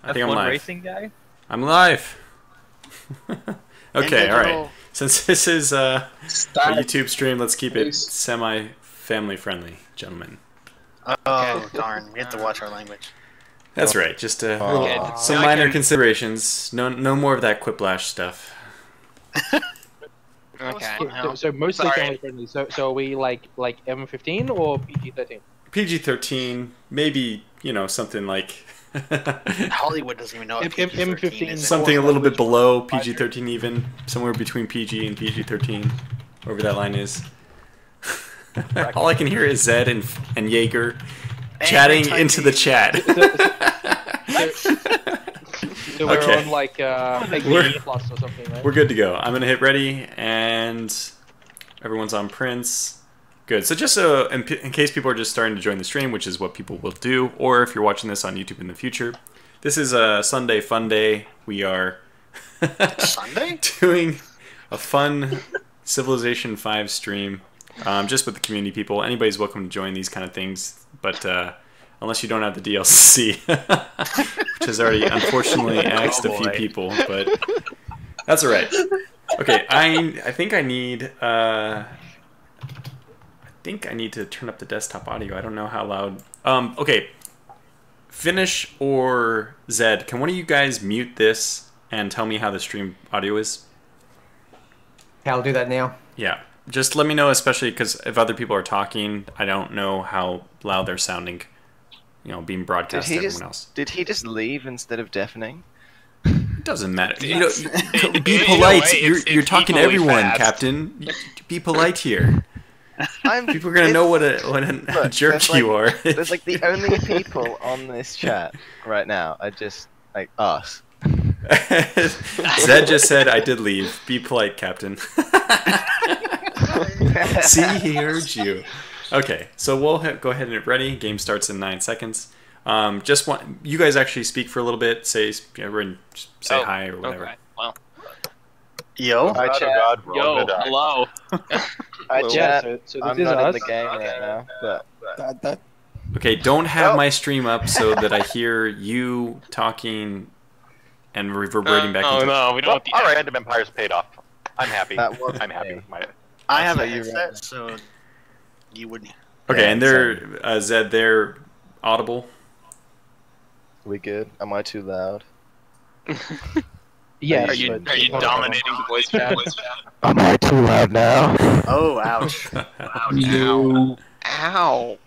I think I'm live. Racing guy? I'm live. Okay, alright. Since this is a YouTube stream, let's keep it semi-family friendly, gentlemen. Oh, darn. We have to watch our language. That's right. Just some minor considerations. No more of that quiplash stuff. Okay. So mostly family friendly. So are we like M15 or PG-13? PG-13, maybe, you know, something like... Hollywood doesn't even know what PG-13 is. Something a little bit below PG-13 even. Somewhere between PG and PG-13. Wherever that line is. All I can hear is Zed and Jaeger chatting into the chat. So we're on like plus or something, right? We're good to go. I'm going to hit ready and everyone's on Prince. Good. So just in case people are just starting to join the stream, which is what people will do, or if you're watching this on YouTube in the future, this is a Sunday fun day. We are Sunday? doing a fun Civilization 5 stream just with the community people. Anybody's welcome to join these kind of things, but unless you don't have the DLC, which has already unfortunately axed a few people, but that's all right. Okay, I think I need... I need to turn up the desktop audio. I don't know how loud. Okay. Finish or Zed, can one of you guys mute this and tell me how the stream audio is? I'll do that now. Yeah. Just let me know, especially because if other people are talking, I don't know how loud they're sounding. You know, being broadcast to everyone else. Did he just leave instead of deafening? It doesn't matter. You know, be polite. You're talking to everyone, fast. Captain. Be polite here. People are gonna know what a jerk you are. There's like the only people on this chat right now are just like us. Zed just said, "I did leave. Be polite, Captain." See, he heard you. Okay, so we'll go ahead and get ready. Game starts in 9 seconds. Just want you guys actually speak for a little bit. Say hi or whatever. Okay. Well. Yo. Hi, chat. Yo. Hello. Hi, chat. So I'm this is not in us. the game right now, but Okay, don't have my stream up so that I hear you talking and reverberating back. Oh no, we don't. Well, all right, Random Empire's paid off. I'm happy. I'm happy with my. I have a headset, so you wouldn't. Okay, and they're Zed. They're audible. We good? Am I too loud? Yeah. Are you dominating the voice chat? Am I too loud now? Oh, ouch. Ow. Ow.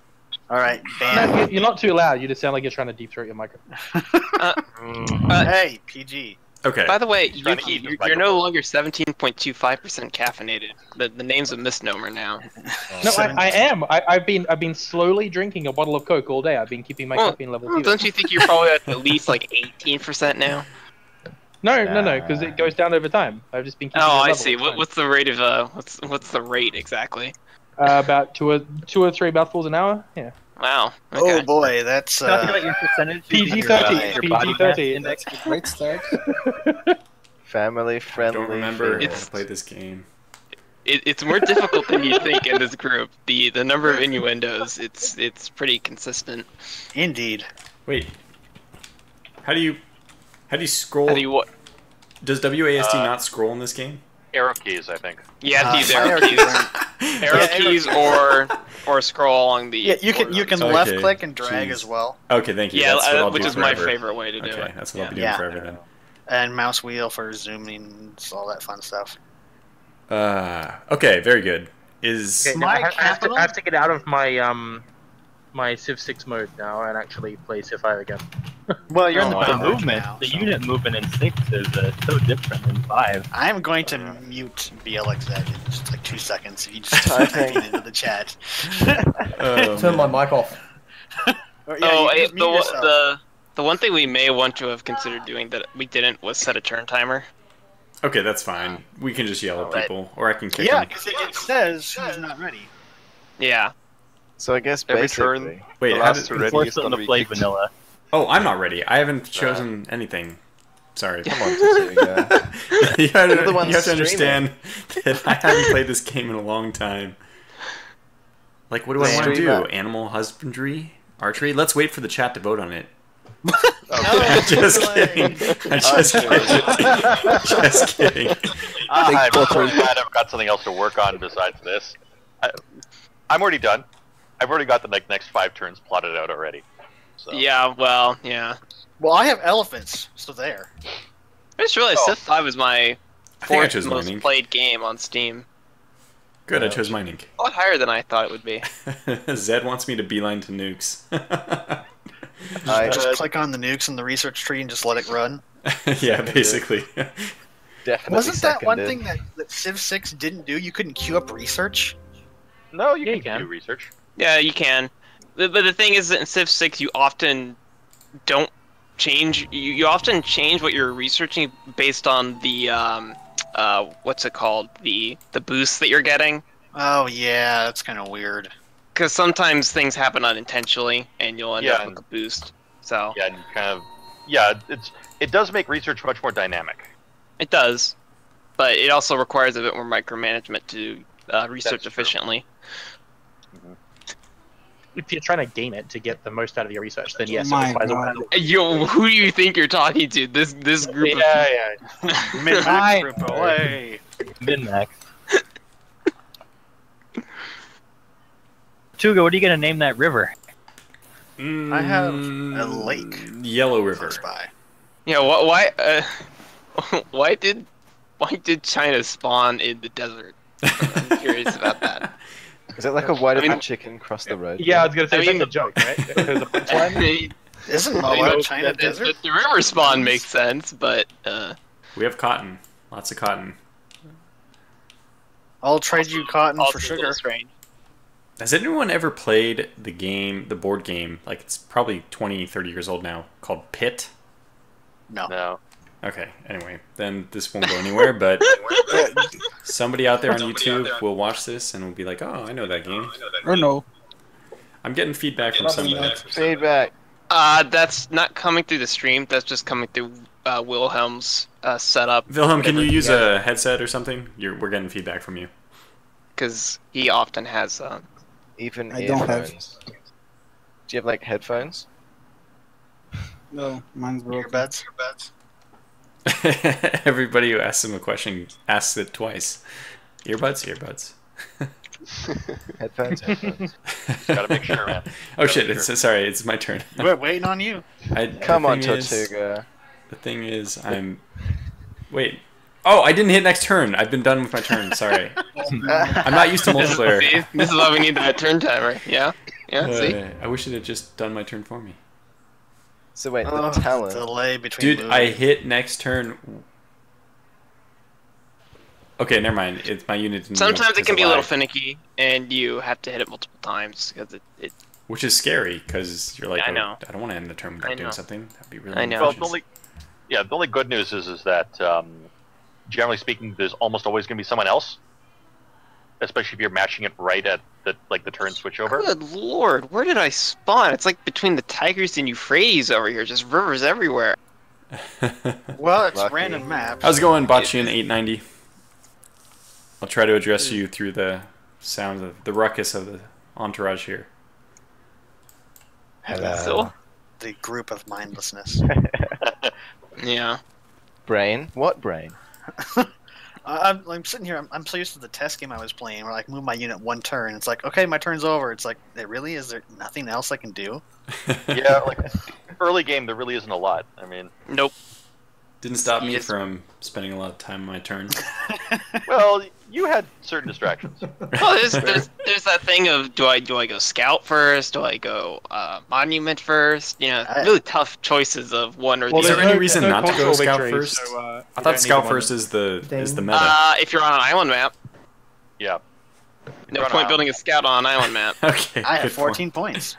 All right, No, bam. you're not too loud. You just sound like you're trying to deep throat your microphone. Hey, PG. Okay. By the way, Yuki, you're no longer 17.25% caffeinated. The name's a misnomer now. No, I am. I've been slowly drinking a bottle of Coke all day. I've been keeping my caffeine level zero. Don't you think you're probably at least like 18% now? No, because it goes down over time. I've just been keeping Oh, it I see. What's the rate of what's the rate exactly? About two or three mouthfuls an hour. Yeah. Wow. Okay. Oh boy, that's Talking about your percentage. PG-13. PG-13. Index. Great start. Family I friendly. don't remember how It's- to play this game. It's more difficult than you think in this group. The number of innuendos, it's pretty consistent. indeed. Wait. How do you scroll? How do you what? Does WASD not scroll in this game? Arrow keys, I think. Yeah, these fire arrow keys, arrow keys, or scroll along the. Yeah, you can Okay. left click and drag Jeez. as well, Okay, thank you. Yeah, That's what I'll which do is my forever. favorite way to do Okay, it. that's what I'll be doing Yeah. forever then. and mouse wheel for zooming, all that fun stuff. Okay, very good. Is Okay, My I have capital? to get out of my my Civ 6 mode now and actually play Civ 5 again. Well, you're in the Oh, battle wow. mode movement, now, the so. unit movement in 6 is so different than 5. I'm going to mute BLXZ in just like 2 seconds if you just Typing. typing into the chat. Turn my mic off. Or, Oh, you just mute yourself. the one thing we may want to have considered doing that we didn't was set a turn timer. okay, that's fine. We can just yell at Alright. people, or I can kick Yeah, them. because it says who's not ready. Yeah. So I guess Every basically. turn- Wait, The how last did, Ready, Force it's them gonna to be play kicked. vanilla. oh, I'm not ready. I haven't chosen anything. Sorry. Come on, Tetsuya. you have You're the one to streaming. understand that I haven't played this game in a long time. Like, what do I want to do? Streamer. Animal husbandry? Archery? Let's wait for the chat to vote on it. Just kidding. Just kidding. I'm so glad I've got something else to work on besides this. I'm already done. I've already got the next 5 turns plotted out already. So. Yeah, well, yeah. Well, I have elephants, so there. I just realized Civ 5 is my think I 4th chose most mining. played game on Steam. Good, I chose mining. A lot higher than I thought it would be. Zed wants me to beeline to nukes. I Just click on the nukes in the research tree and just let it run. Yeah, basically. definitely Wasn't that one seconded. thing that Civ 6 didn't do? You couldn't queue up research? No, you Yeah, you can can. do research. Yeah, you can. But the thing is that in Civ 6, you often don't change. You often change what you're researching based on the what's it called? The boost that you're getting. Oh, yeah, that's kind of weird. Because sometimes things happen unintentionally, and you'll end Yeah, up with a boost. So Yeah, and it does make research much more dynamic. it does, but it also requires a bit more micromanagement to research That's true. efficiently. If you're trying to game it to get the most out of your research, then yes, My it requires a God. Yo, who do you think you're talking to? This group of Yeah. Mid-max Hi. group away. Min-max. Tuga, what are you gonna name that river? I have a lake Yellow River. close by. Yeah, why did China spawn in the desert? I'm curious about that. Is it like a white I mean- chicken cross the road? Yeah, I was gonna say I it's mean- like a joke, right? There's a punchline. Isn't I Moab know China that desert? the river spawn makes sense, but We have cotton. Lots of cotton. I'll trade you cotton also for a little sugar. strange. Has anyone ever played the board game, like it's probably 20, 30 years old now, called Pit? No. No. Okay, anyway, then this won't go anywhere, but somebody out there on YouTube will watch this and will be like, oh, I know that game. Or no. I'm getting feedback from somebody. Feedback. That's not coming through the stream. That's just coming through Wilhelm's setup. Wilhelm, can you Whatever use he has, a headset or something? We're getting feedback from you. because he often has. Even I don't have. earphones. Do you have like headphones? No, mine's broken. Earbuds. Everybody who asks him a question asks it twice. Earbuds? Earbuds. Headphones. Headphones. Gotta make sure, man. Oh shit, sorry, it's my turn. We're waiting on you. Come on, the thing is- Tortuga. The thing is, Wait. Oh, I didn't hit next turn. I've been done with my turn. Sorry. I'm not used to multiplayer. See, this is why we need that turn timer. Yeah, yeah. See, I wish it had just done my turn for me. So wait, the Oh, talent. delay between Dude, moving. I hit next turn. Okay, never mind. It's my unit. Didn't sometimes move it can be a little alive, finicky, and you have to hit it multiple times because it. which is scary because you're like, I oh, know. I don't want to end the turn I without know. doing something. That'd be really. I know. Well, anxious. the only good news is that generally speaking, there's almost always going to be someone else, especially if you're matching it right at the turn switch over. Good lord, where did I spawn? It's like between the Tigris and Euphrates over here, just rivers everywhere. Well, it's Lucky. random maps. How's it going, Botchin 890? I'll try to address you through the sound of the ruckus of the entourage here. So, The group of mindlessness. yeah. Brain? What brain? I'm sitting here. I'm so used to the test game I was playing, where I like move my unit one turn. It's like, okay, my turn's over. It's like, really? Is there nothing else I can do? Yeah, like early game, there really isn't a lot. I mean, Nope. Didn't stop me Yes. from spending a lot of time on my turn. well, you had certain distractions. Well, there's that thing of do I go scout first? Do I go monument first? You know, really tough choices of one or the Is there other. any reason not to go cultural scout victory, first? so, I you thought don't scout need one. first is the Dang. meta. If you're on an island map, Yeah. no Run point out. building a scout on an island map. Okay. I have good 14 points.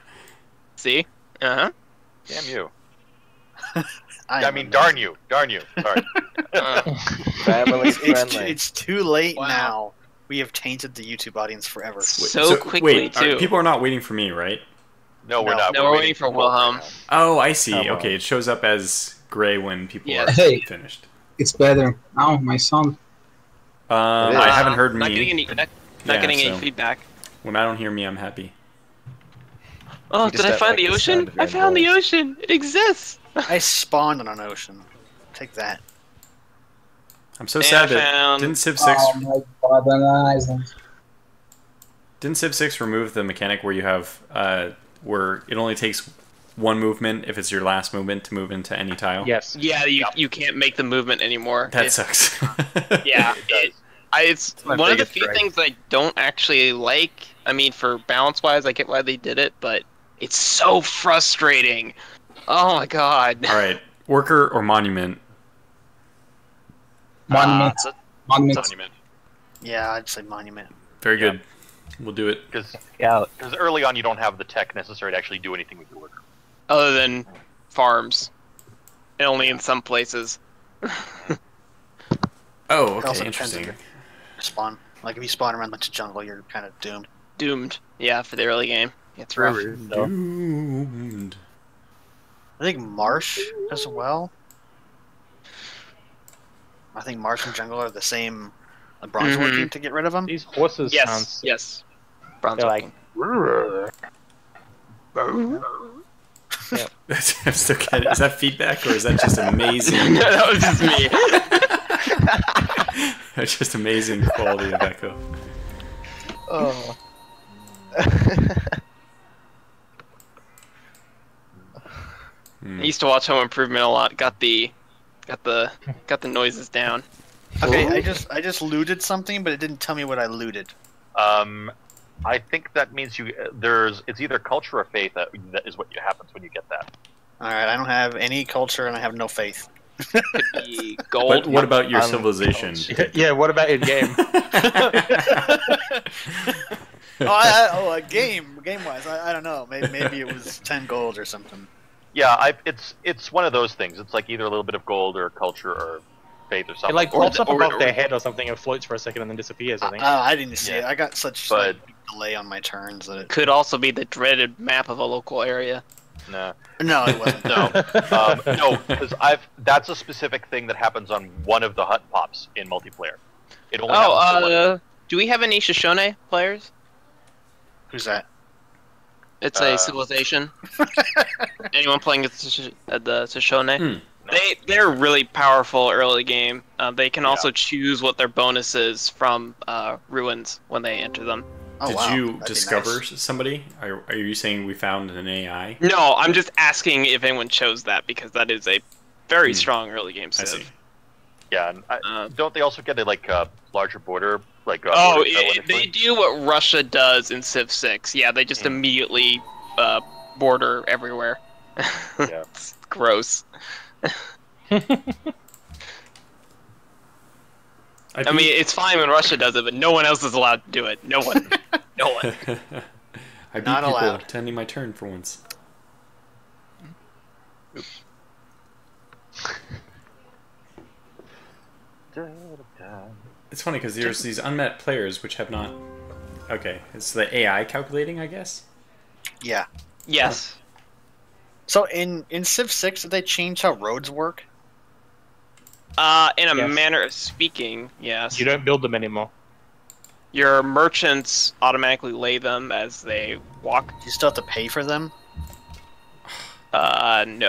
See? Uh Damn you. I I am mean, amazing. darn you. Darn you. Sorry. huh. Family friendly. It's too late Wow. now. We have tainted the YouTube audience forever. So quickly, wait, too. people are not waiting for me, right? No, we're No. not. No, we're waiting for Wolf Wilhelm. right now. Oh, I see. Oh, well. Okay, it shows up as gray when people Yeah. are Hey. finished. It's better. Now, my son. It is. I haven't heard Not me. getting any, not Yeah, getting so any feedback. When I don't hear me, I'm happy. Oh, You just did I don't find like the the sound ocean? of your I own found the voice. ocean. It exists. I spawned on an ocean. Take that. I'm so And sad I that found- didn't Civ 6 Oh my god, an island. didn't Civ 6 remove the mechanic where you have where it only takes one movement if it's your last movement to move into any tile? Yes. Yeah, you can't make the movement anymore. That It- sucks. Yeah, It does. it's my one of the biggest few gripe. things I don't actually like. I mean, for balance wise, I get why they did it, but it's so frustrating. Oh my god. All right, worker or monument? Monument. It's a- Monument. Monument. Yeah, I'd say monument. Very good. We'll do it. Because Yeah. early on you don't have the tech necessary to actually do anything with your worker. other than farms, and only in some places. Oh, It also okay, depends on interesting. your spawn. Like if you spawn around the jungle, you're kind of doomed. Doomed. Yeah, for the early game. It's rough. Doomed. I think marsh as well. I think marsh and jungle are the same. Bronze Mhm. working to get rid of them. These horses Yes, sounds. yes. Bronze They're like. walking. I'm still getting. Is that feedback or is that just amazing? No, that was just me. That's just amazing quality of echo. Oh. I used to watch Home Improvement a lot. Got the noises down. Okay, I just looted something, but it didn't tell me what I looted. I think that means it's either culture or faith that is what happens when you get that. All right, I don't have any culture and I have no faith. Could be But gold. what about your civilization? Yeah, what about in game? Game wise, I don't know. Maybe it was 10 gold or something. Yeah, it's one of those things. It's like either a little bit of gold or culture or faith or It something. like pops up or- above their head or something and floats for a second and then disappears. I think. I didn't see Yeah. it. I got such But- delay on my turns that it. Could also be the dreaded map of a local area. No, No, it wasn't. no, because that's a specific thing that happens on one of the hut pops in multiplayer. It only happens to one. Do we have any Shoshone players? Who's that? It's a civilization. Anyone playing the Shoshone? They're really powerful early game. They can also choose what their bonus is from ruins when they enter them. Oh, Did wow. you That'd be discover nice. somebody? Are you saying we found an AI? No, I'm just asking if anyone chose that because that is a very strong early game I see. civ. Yeah, and don't they also get a larger border? Oh, border cell they initially? do what Russia does in Civ 6. Yeah, they just immediately border everywhere. Yeah. It's gross. I mean, it's fine when Russia does it, but no one else is allowed to do it. No one. No one. I beat Not people allowed. attending my turn for once. It's funny because there's these unmet players which have not. Okay, it's the AI calculating, I guess. Yeah. Yes. So in Civ 6, did they change how roads work? In a Yes. manner of speaking, yes. You don't build them anymore. Your merchants automatically lay them as they walk. You still have to pay for them? No, I Dude,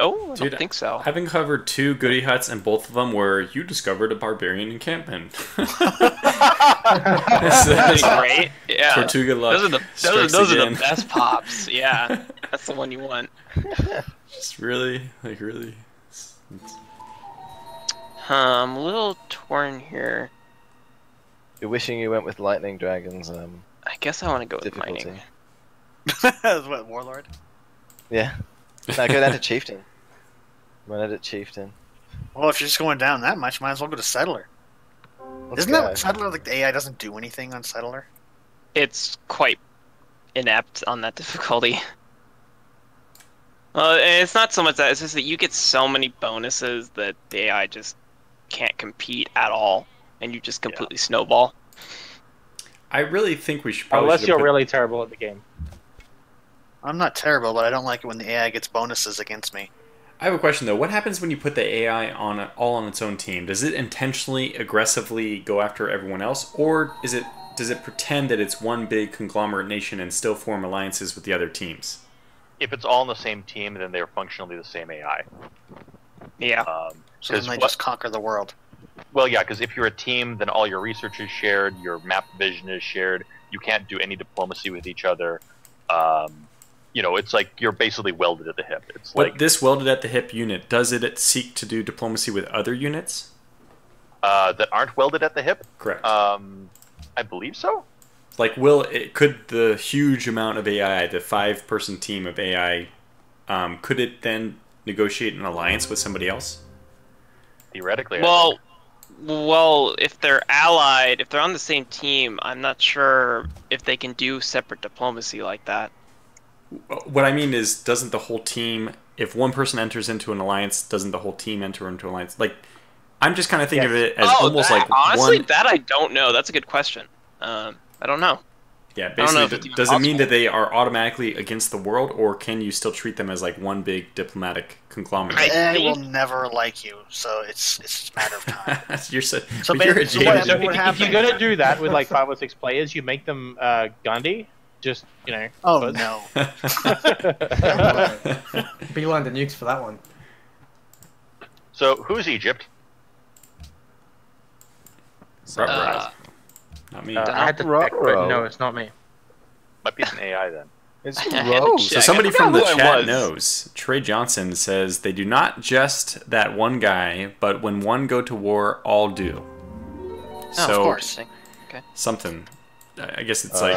don't think so. I've uncovered 2 goodie huts, and both of them were you discovered a barbarian encampment. That's great. Yeah. Tortuga luck. Those are the strikes those are again. the best pops. Yeah, that's the one you want. Just really. I'm a little torn here. You're wishing you went with lightning dragons. I guess I want to go with Difficulty. mining. That's what, Warlord? Yeah. No, go down to chieftain. Run it at chieftain. Well, if you're just going down that much, might as well go to Settler. Let's Isn't go. that Settler, like the AI doesn't do anything on Settler? It's quite inept on that difficulty. And it's not so much that, it's just that you get so many bonuses that the AI just can't compete at all, and you just completely snowball. I really think we should probably. Unless should've you're put- really terrible at the game. I'm not terrible, but I don't like it when the AI gets bonuses against me. I have a question though. What happens when you put the AI all on its own team? Does it intentionally, aggressively go after everyone else, or does it pretend that it's one big conglomerate nation and still form alliances with the other teams? if it's all in the same team, then they're functionally the same AI. Yeah. So then they just conquer the world. Well, yeah, because if you're a team, then all your research is shared, your map vision is shared. You can't do any diplomacy with each other. It's like you're basically welded at the hip. It's But like this welded at the hip unit, does it seek to do diplomacy with other units? that aren't welded at the hip. Correct. I believe so. Like, could the huge amount of AI, the 5-person team of AI, could it then negotiate an alliance with somebody else? Theoretically. Well, if they're allied, if they're on the same team, I'm not sure if they can do separate diplomacy like that. What I mean is, doesn't the whole team, if one person enters into an alliance, doesn't the whole team enter into an alliance? Like, I'm just kind of thinking of it as almost like honestly, one... that I don't know. That's a good question. I don't know. Yeah, basically, does it mean that they are automatically against the world, or can you still treat them as like one big diplomatic conglomerate? They will never like you, so it's a matter of time. You're a if you're gonna do that with like 5 or 6 players, you make them Gandhi. Just Oh no. Beeline the nukes for that one. So who's Egypt? Not me. I had to check, but no, it's not me. Might be an AI then. It's So somebody from the chat knows. Trey Johnson says they do not just that one guy, but when one go to war, all do. So, of course. Okay. Something. I guess it's like.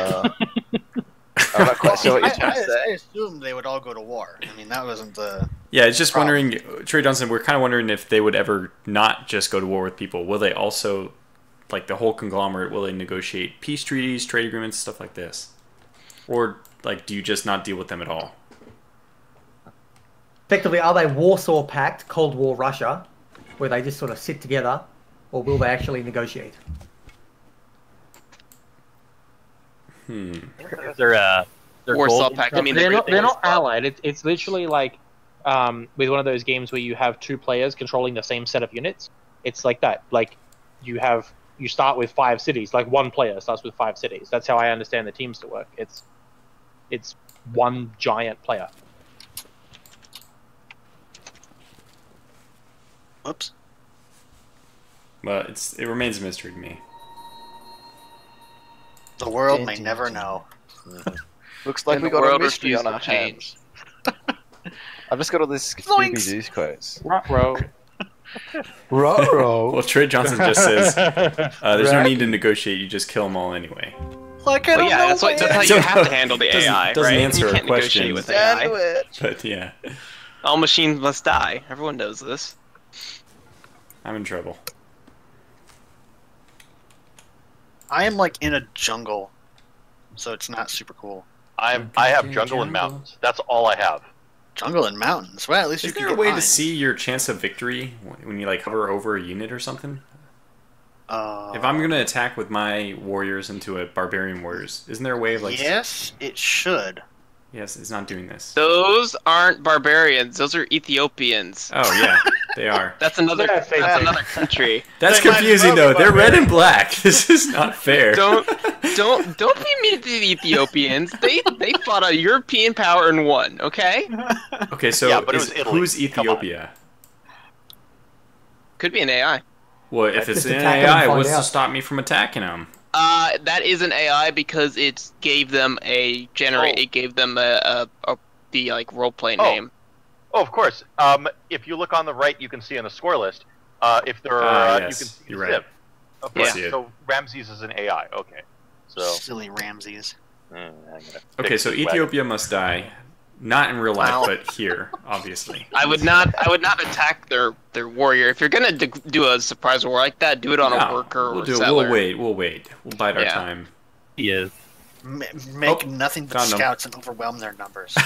I'm not quite sure what you're trying to I say. assumed they would all go to war. I mean, that wasn't the. Yeah, it's just problem. wondering, Trey Johnson. We're kind of wondering if they would ever not just go to war with people. Will they also, like the whole conglomerate, will they negotiate peace treaties, trade agreements, stuff like this, or like do you just not deal with them at all? Effectively, are they Warsaw Pact, Cold War Russia, where they just sort of sit together, or will they actually negotiate? They're Warsaw Pact. I mean, they're not allied. It's literally like with one of those games where you have 2 players controlling the same set of units. It's like that. Like you start with 5 cities. Like one player starts with 5 cities. That's how I understand the teams to work. It's one giant player. Whoops. Well, it remains a mystery to me. The world may never know. Looks like And we the got a world mystery on our refuses hands. I've just got all this Zoinks! Scooby-Doo's quotes. Ruh-roh. Ruh-roh. Well, Trey Johnson just says there's no need to negotiate. You just kill them all anyway. Like, I Well, don't yeah, know. that's how you have to handle the AI, doesn't right? answer You our can't negotiate question. with AI. But yeah, All machines must die. Everyone knows this. I'm in trouble. I am like in a jungle, so it's not super cool. I have jungle and mountains. That's all I have. Jungle and mountains. Well, at least Is you can there a get way to mines. see your chance of victory when you like hover over a unit or something? If I'm gonna attack with my warriors into a barbarian warriors, isn't there a way of like? Yes, it should. Yes, it's not doing this. Those aren't barbarians. Those are Ethiopians. Oh yeah, they are. That's another. That's another country. That's They might confusing well though. be They're red and black. This is not fair. Don't be mean to the Ethiopians. They fought a European power and won. Okay. Okay, so Yeah, but it was Italy. who's Come on. Ethiopia? Could be an AI. Well, if it's Just an attack 'em and AI, find what's to out. stop me from attacking them? That is an AI because it gave them a generate. Oh. It gave them the like roleplay Oh. name. Oh, of course. If you look on the right, you can see on the score list. If there Ah, are, yes, you can see you're the right. Civ. Of I course. see it. So Ramses is an AI. Okay. So. Silly Ramses. I'm gonna Okay, fix so this wagon. Ethiopia must die. Not in real life, Wow. but here, obviously. I would not attack their warrior. If you're gonna do a surprise war like that, do it on a No, worker we'll or do it. settler. We'll wait. We'll bide our Yeah. time. He is. Make nothing but found 'em. scouts and overwhelm their numbers.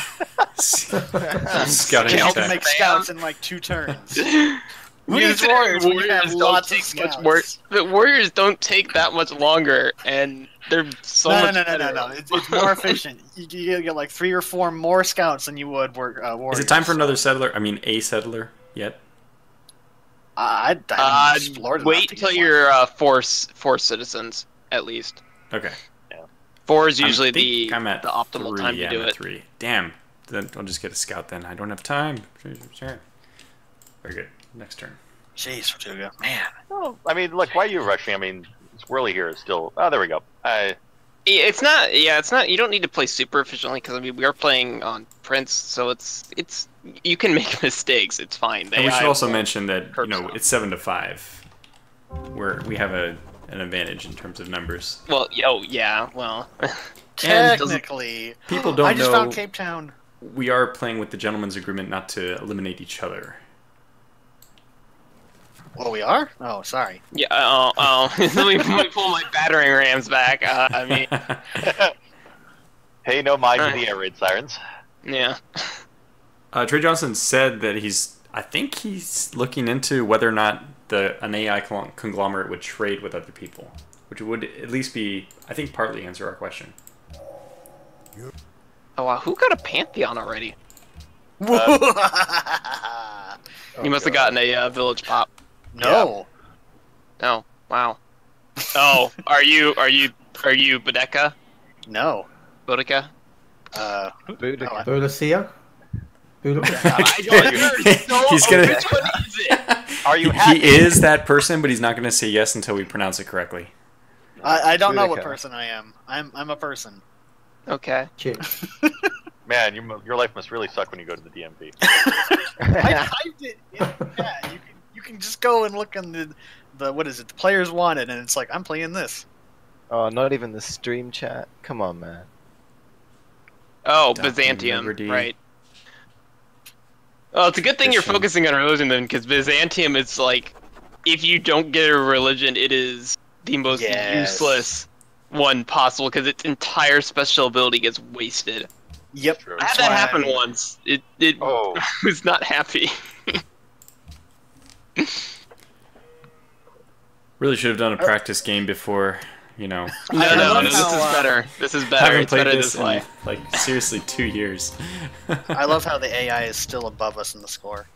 Scouting You can attack. make scouts in like 2 turns. Use warriors when you have don't lots of take much scouts. more. But warriors don't take that much longer, and they're so No, much no, better. It's more efficient. You get like 3 or 4 more scouts than you would warriors. Is it time for another settler? I mean, a settler yet? I haven't explored enough Wait to till get you're four citizens at least. Okay. 4 is I usually think I'm at the optimal 3. time to Yeah, do I'm at it. 3. Damn. then I'll just get a scout then. I don't have time. Sure. Very good. Next turn. Jeez, Tortuga, man. Oh, I mean, look, why are you rushing? I mean, Swirly here is still. Oh, there we go. It's not. Yeah, it's not. You don't need to play super efficiently because I mean we are playing on Prince, so it's you can make mistakes. It's fine. And we should also mention that it's 7 to 5, where we have an advantage in terms of numbers. Well, oh yeah, well. Technically, people don't know. I just found Cape Town. We are playing with the gentleman's agreement not to eliminate each other. Well, we are? Oh, sorry. Yeah, let me pull my battering rams back. I mean... Hey, no mind to the air raid sirens. Yeah. Trey Johnson said that I think he's looking into whether or not an AI conglomerate would trade with other people, which would at least be, I think, partly answer our question. Oh, wow, who got a Pantheon already? You must have gotten a village pop. No. Yeah. Oh, wow. Oh, are you Bodeka? No. Boudica? Boudicca? He's gonna. Which one is it? Are you happy? He is that person, but he's not gonna say yes until we pronounce it correctly. I don't know what person I am. I'm a person. Okay. Cheers. Man, your life must really suck when you go to the DMV. I typed it. Yeah, you can just go and look on the what is it? The players wanted, and it's like I'm playing this. Oh, not even the stream chat. Come on, man. Oh, Byzantium, right. Well, it's a good thing you're focusing on religion then, because Byzantium is like, if you don't get a religion, it is the most useless one possible, because its entire special ability gets wasted. Yep. I had that happen once. It was not happy. Really should have done a practice game before, No, this is better. This is better. I haven't it's played better this this way. in, like, seriously 2 years. I love how the AI is still above us in the score.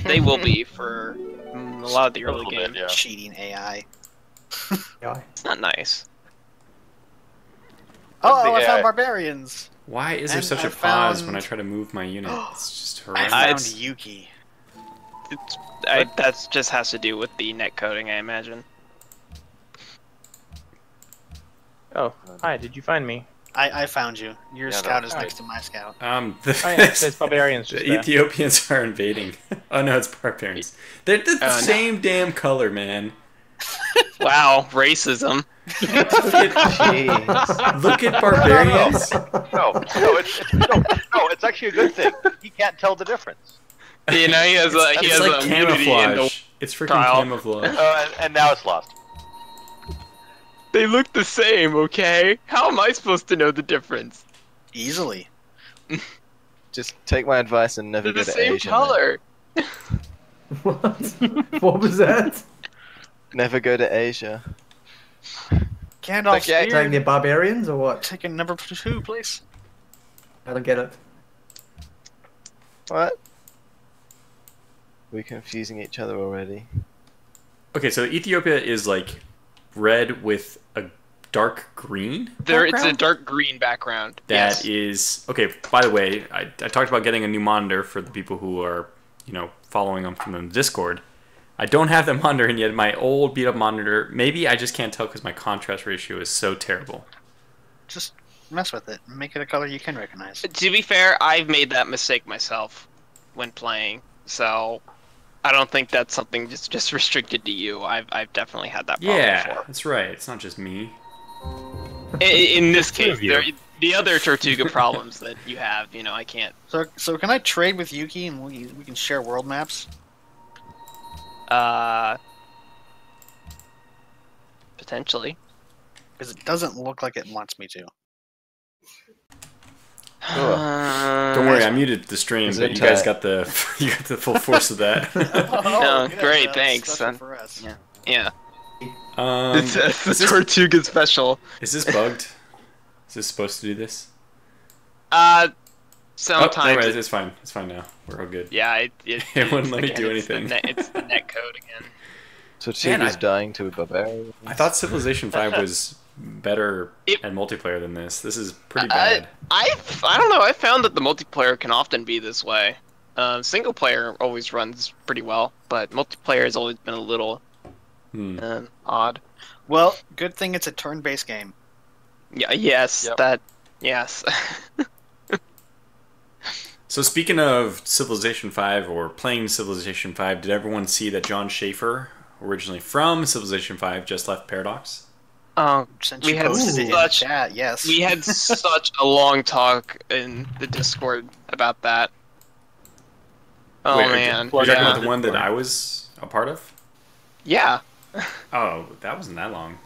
They will be for a lot of the early game. Yeah. Cheating AI. It's not nice. Oh, I found barbarians. Why is there such a pause when I try to move my unit? It's just horrendous. I found Yuki. That just has to do with the net coding, I imagine. Oh, hi, did you find me? I found you. Your scout is next to my scout. There's barbarians just the Ethiopians are invading. Oh no, it's barbarians. They're the same damn color, man. Wow, racism. Look at barbarians. No, it's actually a good thing. He can't tell the difference. He has it's like camouflage. It's freaking trial. camouflage. And now it's lost. They look the same, okay? How am I supposed to know the difference? Easily. Just take my advice and never They're go the to same Asia. color. What was that? Never go to Asia. Gandalf's Taking the beard. barbarians or what? Taking number 2, please. I don't get it. What? We're confusing each other already. Okay, so Ethiopia is like red with a dark green. It's a dark green background. That is okay. By the way, I talked about getting a new monitor for the people who are following them from the Discord. I don't have the monitor in yet. My old beat up monitor. Maybe I just can't tell because my contrast ratio is so terrible. Just mess with it and make it a color you can recognize. To be fair, I've made that mistake myself when playing, so I don't think that's something just restricted to you. I've definitely had that problem before. That's right. It's not just me. In this case, the other Tortuga problems that you have, I can't. So can I trade with Yuki and we can share world maps? Potentially. Because it doesn't look like it wants me to. Don't worry, I muted the stream, but you guys got the full force of that. Great, thanks. For us. Yeah. It's the Tortuga special. Is this bugged? Is this supposed to do this? Sometimes. Oh, it's fine. It's fine now. We're all good. Yeah, it wouldn't let me do anything. It's the net code again. So Tortuga's dying to a barbarian. I thought Civilization 5 better It- at multiplayer than this. This is pretty bad. I don't know. I found that the multiplayer can often be this way. Single player always runs pretty well, but multiplayer has always been a little odd. Well, good thing it's a turn-based game. Yeah. Yes. Yep. That. Yes. So speaking of Civilization 5 or playing Civilization 5, did everyone see that John Schaefer, originally from Civilization 5, just left Paradox? Since We you had posted it in the such- chat, yes. We had such a long talk in the Discord about that. Oh Wait, man. You're talking Yeah. about the one that I was a part of? Yeah. Oh, that wasn't that long.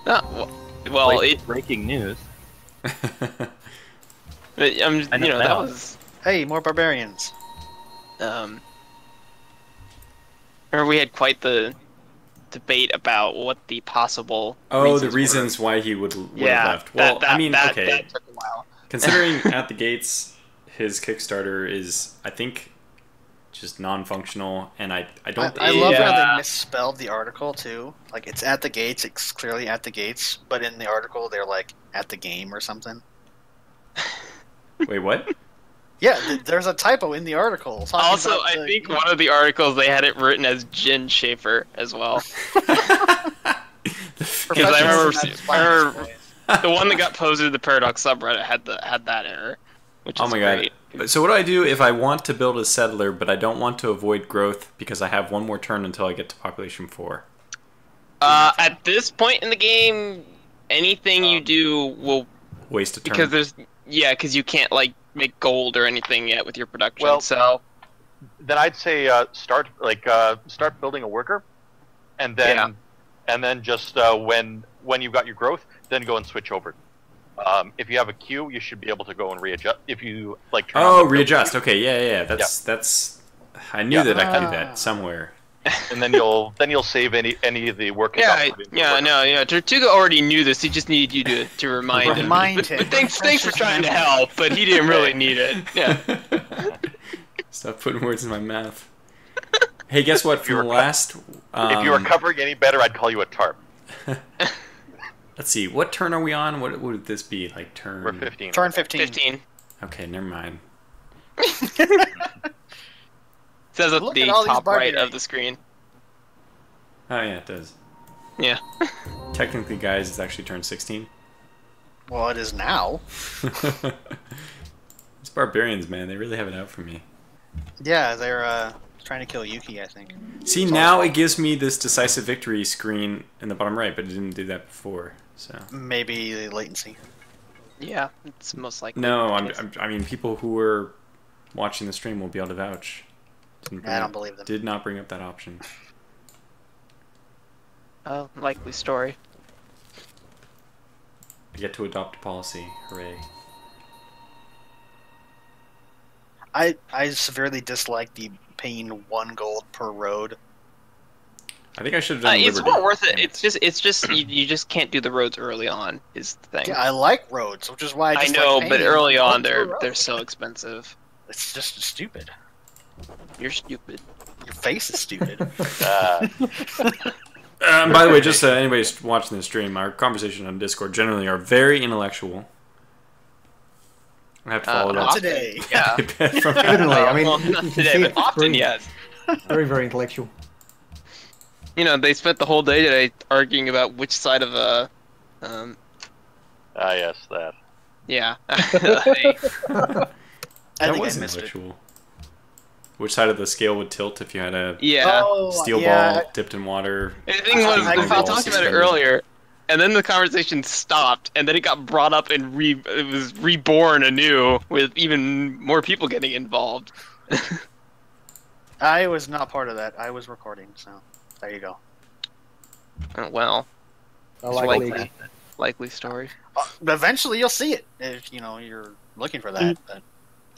Well, Breaking news. that now. was. Hey, more barbarians. Remember we had quite the debate about what the possible. Oh, the were. reasons why he would have Yeah. left. Well, that, I mean, that, okay. That took a while. Considering at the gates, his Kickstarter is, I think, just non-functional, and I don't. I love how Yeah. they misspelled the article too. Like it's at the gates, it's clearly at the gates, but in the article they're like at the game or something. Wait, what? Yeah, there's a typo in the article. talking Also, about I the- think one of the articles they had it written as Jin Schaefer as well. Because I remember, the one that got posted to the Paradox subreddit had that error, which is Oh my great. god. So what do I do if I want to build a settler, but I don't want to avoid growth because I have one more turn until I get to population 4? At this point in the game, anything you do will Waste a turn. because you can't like make gold or anything yet with your production. Well, so Then I'd say start building a worker, and then just when you've got your growth, then go and switch over. If you have a queue, you should be able to go and readjust. If you like, turn on the readjust. Okay, yeah. That's. I knew that I could do that somewhere. and then you'll save any of the work. you got put into the worker. Tortuga already knew this. He just needed you to remind him. Remind him. But thanks for trying to help, but he didn't really need it. Yeah. Stop putting words in my mouth. Hey, guess what? From the last. If you were covering any better, I'd call you a tarp. Let's see. What turn are we on? What would this be? Like turn. We're 15. Turn 15. 15. Okay, never mind. Says at Look the at all these top right barbarians. of the screen. Oh yeah, it does. Yeah. Technically, guys, it's actually turn 16. Well, it is now. These barbarians, man, they really have it out for me. Yeah, they're trying to kill Yuki, I think. See, now it gives me this decisive victory screen in the bottom right, but it didn't do that before. So Maybe the latency. Yeah, it's most likely. no, I mean, people who were watching the stream will be able to vouch. I don't believe them. Did not bring up that option. Oh, likely story. I get to adopt a policy. Hooray! I severely dislike the paying 1 gold per road. I think I should have done It's Liberty. more worth it. It's just you just can't do the roads early on is the thing. Yeah, I like roads, which is why I I just know, like but paying early 1 on gold per they're road. so expensive. It's just stupid. You're stupid. Your face is stupid. By the way, just anybody watching the stream, our conversations on Discord generally are very intellectual. I have to follow Not that. Not today. Yeah. From- Literally, I mean, Well, you not can today, see but it often very, yes. very, very intellectual. You know, they spent the whole day today arguing about which side of a, Yes, that. yeah. I that think was I missed it. intellectual. Which side of the scale would tilt if you had a Yeah. Oh, steel yeah. ball dipped in water? The thing was, I we felt talked about it suspended. earlier, and then the conversation stopped, and then it got brought up and it was reborn anew with even more people getting involved. I was not part of that. I was recording, so there you go. Well, I it's like leagues. likely story. Eventually, you'll see it if you're looking for that. But...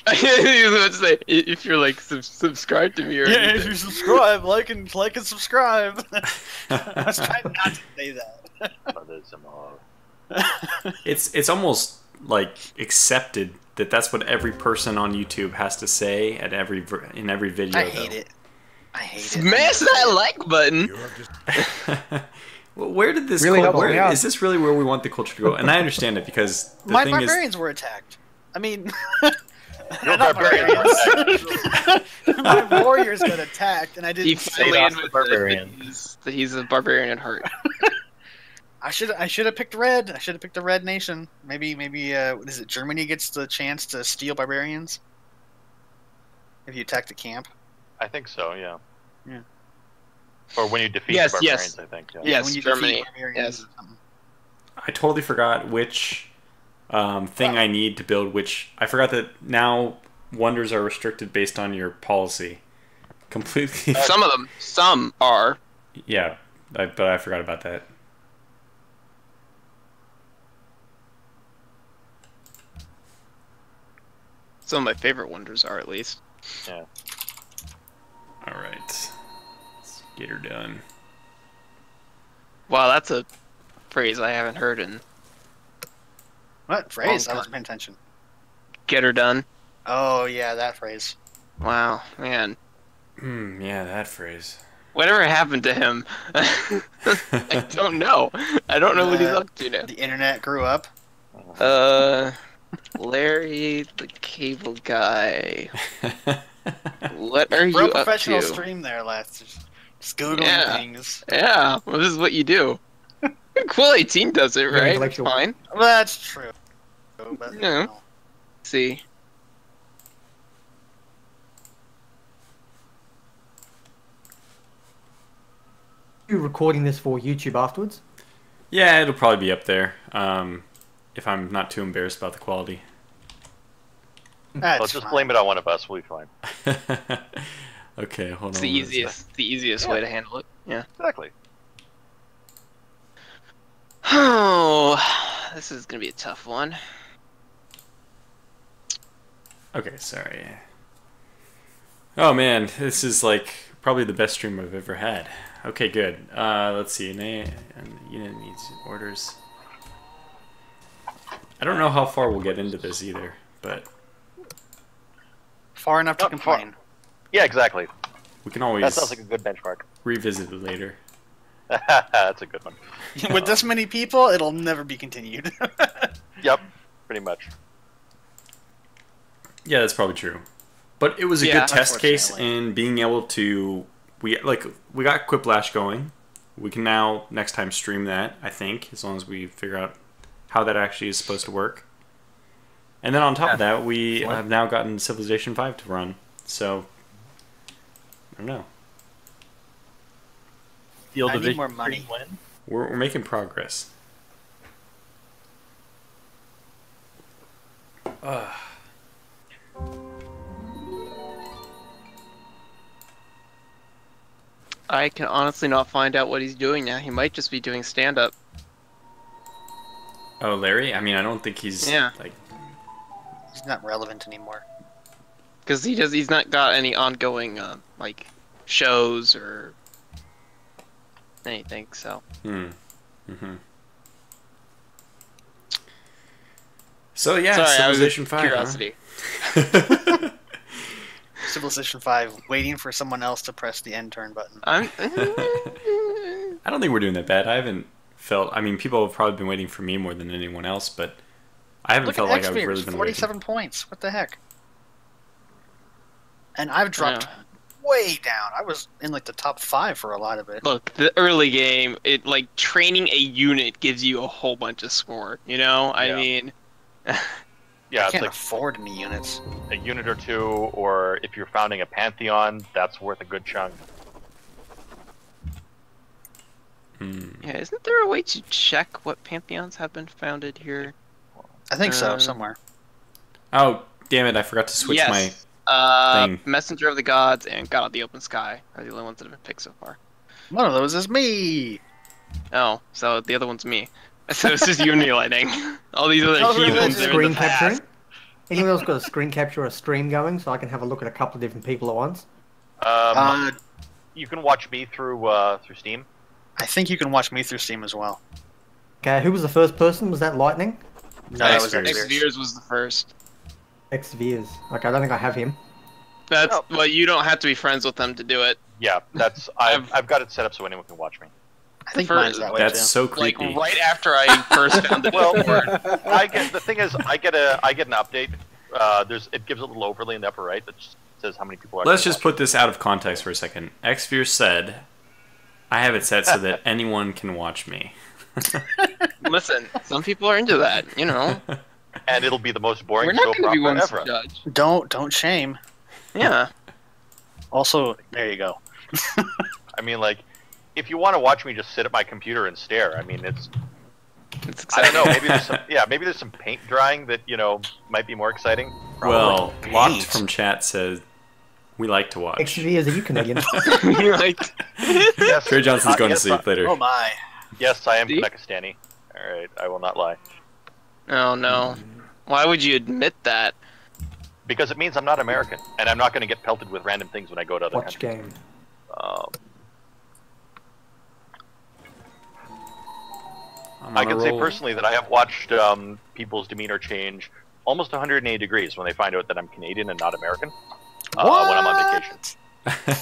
I was about to say, if you're like subscribe to me or Yeah, anything. if you subscribe, like and subscribe. I was trying not to say that. It's almost like accepted that that's what every person on YouTube has to say at in every video. I hate it. I hate it. Smash that like button. Well, where did this Really helps me where out. is this really where we want the culture to go? And I understand it because the My thing is, barbarians were attacked. I mean, Your not barbarians my warriors got attacked, and I He didn't. finally off the admitted barbarian. that he's a barbarian at heart. I should have picked red. I should have picked a red nation. Maybe what is it? Germany gets the chance to steal barbarians if you attack the camp. I think so. Yeah. Yeah. Or when you defeat Yes, the yes. barbarians, I think. Yeah. Yes, when you Germany. defeat barbarians Yes. or something. I totally forgot which thing I need to build. Which I forgot that now wonders are restricted based on your policy. Completely. Some of them. Some are. Yeah, but I forgot about that. Some of my favorite wonders are, at least. Yeah. All right, let's get her done. Wow, that's a phrase I haven't heard in What phrase? I Long wasn't paying attention. get her done. Oh yeah, that phrase. Wow, man. Yeah, that phrase. Whatever happened to him? I don't know. I don't know what he's up to now. The internet grew up. Larry the Cable Guy. What are you Real up professional to? stream there, last. Just googling Yeah. things. Yeah, well, this is what you do. Cool 18 does it, Very right? It's intellectual. fine. Well, that's true. But, Yeah. See. You recording this for YouTube afterwards? Yeah, it'll probably be up there. If I'm not too embarrassed about the quality. That's Let's just fine. blame it on one of us. We'll be fine. Okay, hold on. It's the easiest way to handle it. Yeah. Exactly. Oh, this is gonna be a tough one. Okay, sorry. Oh man, this is like probably the best stream I've ever had. Okay, good. Let's see. Unit needs orders. I don't know how far we'll get into this either, but Far enough to Not far. complain. Yeah, exactly. we can always That sounds like a good benchmark. revisit it later. That's a good one. With this many people, it'll never be continued. Yep, pretty much. Yeah, that's probably true. But it was a Yeah, good test case unfortunately. in being able to we got Quiplash going. We can now next time stream that, I think, as long as we figure out how that actually is supposed to work. And then on top of that, we have now gotten Civilization 5 to run. So I don't know. Steel I need Division more money. 3 win. We're making progress. I can honestly not find out what he's doing now. He might just be doing stand-up. Oh, Larry? I mean, I don't think he's Yeah. like It's not relevant anymore. Because he's not got any ongoing, like, shows or anything, so. Mm-hmm. So yeah, Sorry, I was Civilization just 5. curiosity. Huh? Civilization 5, waiting for someone else to press the end turn button. I'm... I don't think we're doing that bad. I haven't felt. I mean, people have probably been waiting for me more than anyone else, but I haven't Look felt at like I've X-Fears, really been 47 points. What the heck? And I've dropped Yeah. way down. I was in like the top 5 for a lot of it. Look, the early game, it like training a unit gives you a whole bunch of score. You know, I Yeah. mean, Yeah, I it's can't like afford any units. a unit or two, or if you're founding a pantheon, that's worth a good chunk. waiting. yeah. Isn't there a way to check what pantheons have been founded here? I think so, Uh, somewhere. Oh, damn it! I forgot to switch my. thing. Messenger of the Gods and God of the Open Sky are the only ones that have been picked so far. One of those is me! Oh, so the other one's me. So it's just Unity lighting. All these other Oh, heathens are in Screen the past. capturing? Anyone else got a screen capture or a stream going so I can have a look at a couple of different people at once? You can watch me through through Steam. I think you can watch me through Steam as well. Okay, who was the first person? Was that Lightning? No, that was X-Fears. X-Fears. X-Veers was the first. Xviers. Okay, I don't think I have him. That's Oh. well, you don't have to be friends with them to do it. Yeah, that's I've got it set up so anyone can watch me. I I think For- mine's that way That's too. so Like creepy. right after I first found the Well, Discord. I get the thing is I get an update. It gives a little overlay in the upper right that just says how many people are. Let's just put this out of context for a second. Xfear said, I have it set so that anyone can watch me. Listen, some people are into that, you know. and it'll be the most boring We're not soap going to be opera ones ever. to judge. Don't shame. Yeah. Also, there you go. I mean, like, if you want to watch me just sit at my computer and stare, I mean, It's I don't exciting. know. Maybe there's some paint drying that might be more exciting. Well, Probably. Locked from chat says, we like to watch. XV, are you Canadian? Like, Yes, Trey Johnson's going to yes, sleep later. Oh my. Yes, I am See? Kanekistani. All right, I will not lie. oh no. Why would you admit that? Because it means I'm not American, and I'm not going to get pelted with random things when I go to other Watch countries. game. I'm I on a can say roll. personally that I have watched people's demeanor change almost 180 degrees when they find out that I'm Canadian and not American when I'm on vacation.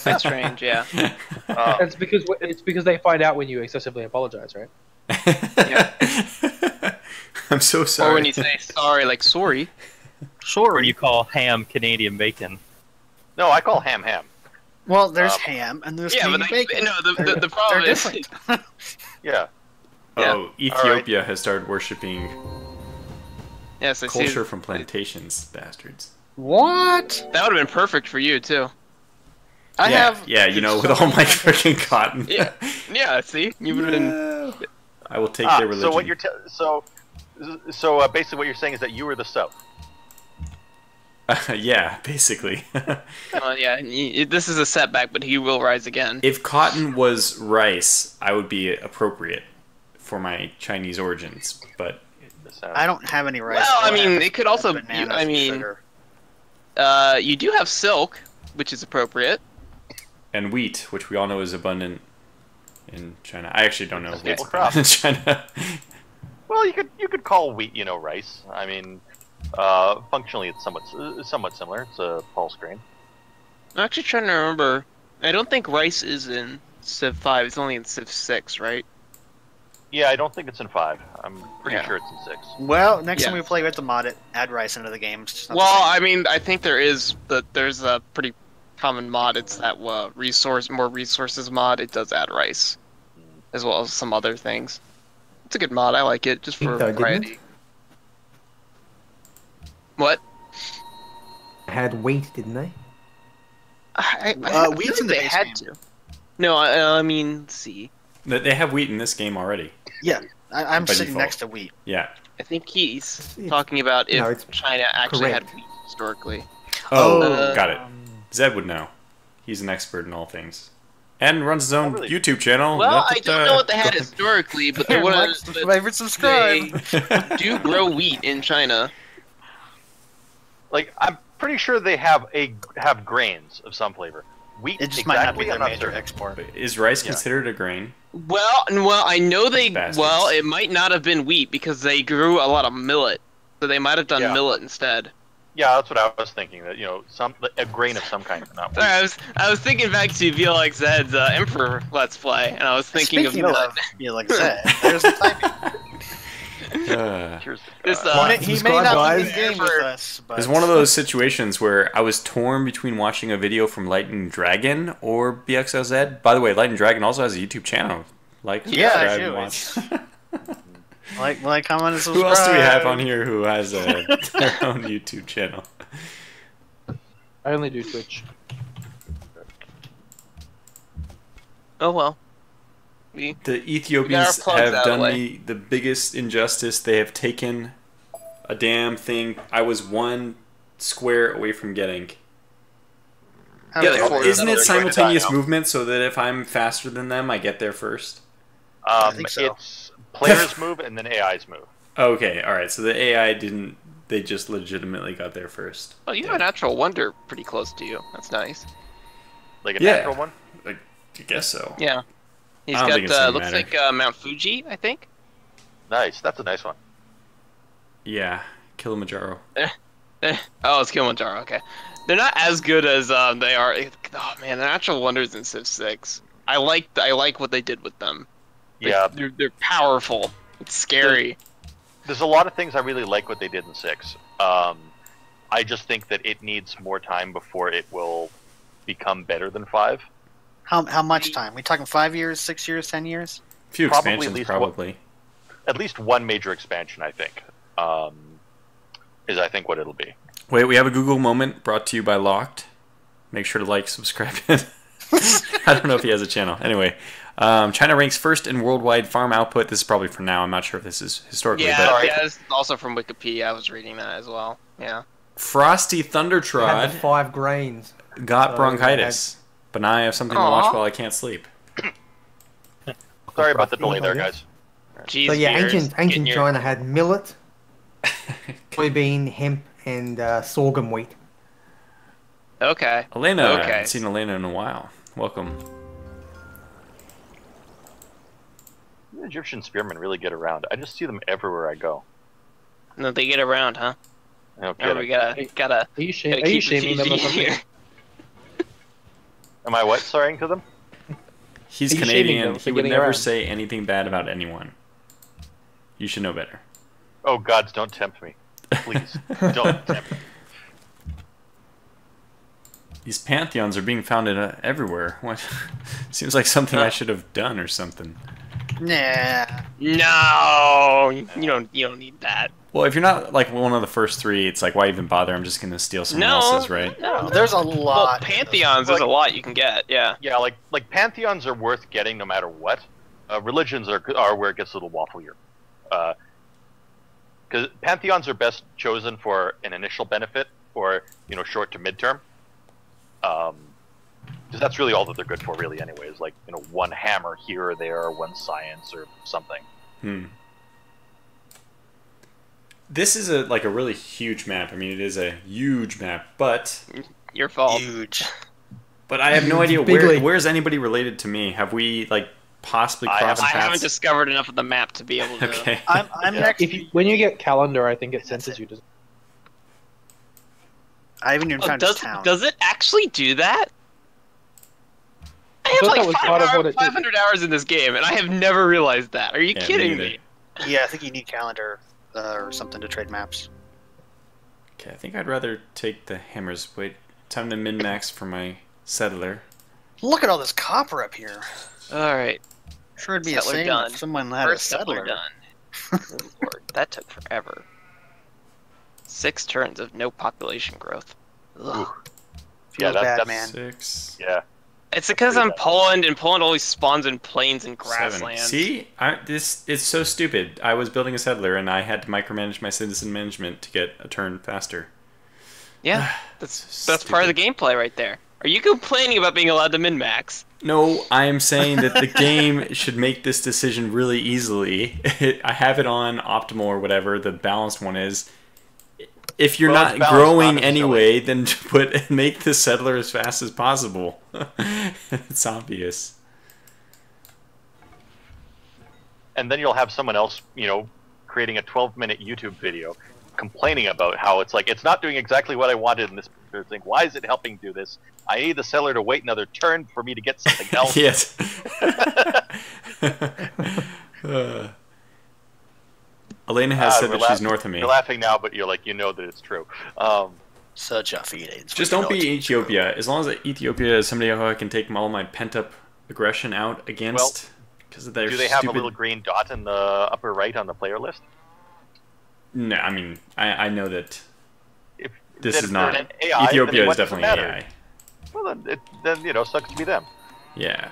That's strange, yeah. It's because they find out when you excessively apologize, right? I'm so sorry. Or when you say sorry, like sorry. Sure. Or you call ham Canadian bacon. No, I call ham ham. Well, there's Um, ham and there's Yeah, but Canadian bacon. no, the They're problem is different. Yeah. Oh, Ethiopia has started worshipping yes, I see. culture from plantations, bastards. What? That would have been perfect for you too. I yeah, have. yeah, with all my freaking cotton. Yeah, yeah. See, you would have been. I will take their religion. So what you're so basically what you're saying is that you were the South. Yeah, basically. Yeah, this is a setback, but he will rise again. If cotton was rice, I would be appropriate for my Chinese origins, but I don't have any rice. Well, I All mean, have it could also. bananas I and mean, sugar. you do have silk, which is appropriate. and wheat, which we all know is abundant in China. I actually don't know if Staple wheat's crop. abundant in China. Well, you could call wheat, rice. I mean, functionally it's somewhat similar. It's a pulse grain. I'm actually trying to remember. I don't think rice is in Civ 5. It's only in Civ 6, right? Yeah, I don't think it's in 5. I'm pretty Yeah. sure it's in 6. Well, next time Yeah. we play, we have to mod it, add rice into the game. It's just not the Well, same. I mean, I think there's a pretty common mod. It's that more resources mod. It does add rice, as well as some other things. It's a good mod. I like it just for Pinto, didn't variety. What? Had wheat, didn't they? I wheat's feel in the they base had game. to. No, I mean, let's see. They have wheat in this game already. Yeah, I'm By sitting default. next to wheat. Yeah. I think he's It's- talking about if no, it's China actually correct. had wheat historically. Oh, got it. Zed would know. He's an expert in all things. And runs his own really? YouTube channel. Well, I don't know what they had historically, but they Here, would like, favorite, subscribe. They do grow wheat in China. Like, I'm pretty sure they have grains of some flavor. Wheat It just might not be exactly, their I'm not major certain. export. Is rice Yeah. considered a grain? Well, I know they. Bastards. Well, it might not have been wheat because they grew a lot of millet, so they might have done Yeah. millet instead. Yeah, that's what I was thinking. That a grain of some kind, not wheat. Sorry, I was thinking back to VLX Zed's Emperor Let's Play, and I was thinking Speaking of millet. of, yeah, like I said, there's the typing. Cheers. This, He may subscribe, not be guys. in game with us, but It's one of those situations where I was torn between watching a video from Lightning Dragon or BXLZ. By the way, Lightning Dragon also has a YouTube channel. Like, Yeah, subscribe, I and do. watch. like, comment, and subscribe. Who else do we have on here who has their own YouTube channel? I only do Twitch. oh well. The We Ethiopians got our plugs have out of done the way. me the biggest injustice. They have taken a damn thing I was one square away from getting. How Yeah, dare they you. forward Isn't another it going to die simultaneous now. movement so that if I'm faster than them, I get there first? I think so. It's players move and then AIs move. Okay, alright, so the AI didn't. They just legitimately got there first. Oh, you have a natural wonder pretty close to you. That's nice. Like a Yeah. natural one. I guess so. Yeah. He's I don't think it's got gonna looks matter. like Mount Fuji, I think. Nice. That's a nice one. Yeah, Kilimanjaro. Oh, it's Kilimanjaro. Okay, they're not as good as they are. Oh man, the natural wonders in Civ 6. I like what they did with them. Yeah, They're powerful. It's scary. there's a lot of things I really like what they did in 6. I just think that it needs more time before it will become better than 5. How much time? We talking 5 years, 6 years, 10 years? A few Probably expansions, at least probably. At least one major expansion, I think, is I think what it'll be. Wait, we have a Google moment brought to you by Locked. Make sure to like, subscribe. I don't know if he has a channel. Anyway, China ranks first in worldwide farm output. This is probably for now. I'm not sure if this is historically. Yeah, but yeah, this is also from Wikipedia. I was reading that as well. Yeah. Frosty They had Thundertrod the 5 grains. got So, bronchitis, but now I have something to watch Aw. while I can't sleep. Sorry about the delay Yeah. there, guys. Jeez, So yeah, viewers, ancient getting your- China had millet, soybean, hemp, and sorghum wheat. Okay. Elena, I Okay. haven't seen Elena in a while. Welcome. The Egyptian spearmen really get around. I just see them everywhere I go. No, they get around, huh? No Oh, we kidding. gotta Are you, gotta are you keep shaming them or PG something? here. Am I what? Sorry to them? He's Are you shaming Canadian. them for He would getting never around? say anything bad about anyone. You should know better. Oh, gods, don't tempt me. Please, don't tempt me. These pantheons are being found everywhere. What? Seems like something I should have done or something. Nah. No, you don't need that. Well, if you're not like one of the first 3, it's like why even bother? I'm just gonna steal someone No, else's, right? no. There's a Well, lot. pantheons, there's a lot you can get. Yeah. Yeah, like pantheons are worth getting no matter what. Religions are where it gets a little wafflier. Because pantheons are best chosen for an initial benefit or short to midterm. Because that's really all that they're good for, really. Anyways, like one hammer here or there, or one science or something. This is a really huge map. I mean, it is a huge map, but Your fault. Huge. I have no idea Bigly. where's anybody related to me. Have we possibly I crossed I haven't paths? discovered enough of the map to be able to. Okay. I'm next. When you get calendar, I think it senses you. I haven't even Oh, found his town. does it actually do that? I thought have that like was part of what it did. 500 hours in this game, and I have never realized that. Are you Yeah, kidding me me? neither. Yeah, I think you need calendar or something to trade maps. Okay, I think I'd rather take the hammers. Wait, time to min-max for my settler. Look at all this copper up here. All right, Sure, it'd be a Settler shame done. if someone had first a settler settler. done. Good Lord, that took forever. 6 turns of no population growth. Ugh. Feels Yeah, bad, that's- man. 6, Yeah. It's because I'm Poland, and Poland always spawns in plains and 7. grassland. See, this it's so stupid. I was building a settler and I had to micromanage my citizen management to get a turn faster. Yeah, that's part of the gameplay right there. Are you complaining about being allowed to min-max? No, I am saying that the game should make this decision really easily. I have it on optimal or whatever the balanced one is. If you're Well, not it's balanced, growing not anyway, then make the settler as fast as possible. It's obvious. And then you'll have someone else, creating a 12-minute YouTube video complaining about how it's not doing exactly what I wanted in this particular thing. Why is it helping do this? I need the settler to wait another turn for me to get something else. Yes. Elena has said we're that she's laughing- north of me. You're laughing now, but you're like, that it's true. Such a feelings. Just don't be Ethiopia. As long as Ethiopia is somebody who I can take all my pent-up aggression out against. Because of their Do they have stupid... a little green dot in the upper right on the player list? No, I mean, I know that If this then is if not... they're an AI, Ethiopia then is what does it definitely matter? AI. Well, then sucks to be them. Yeah.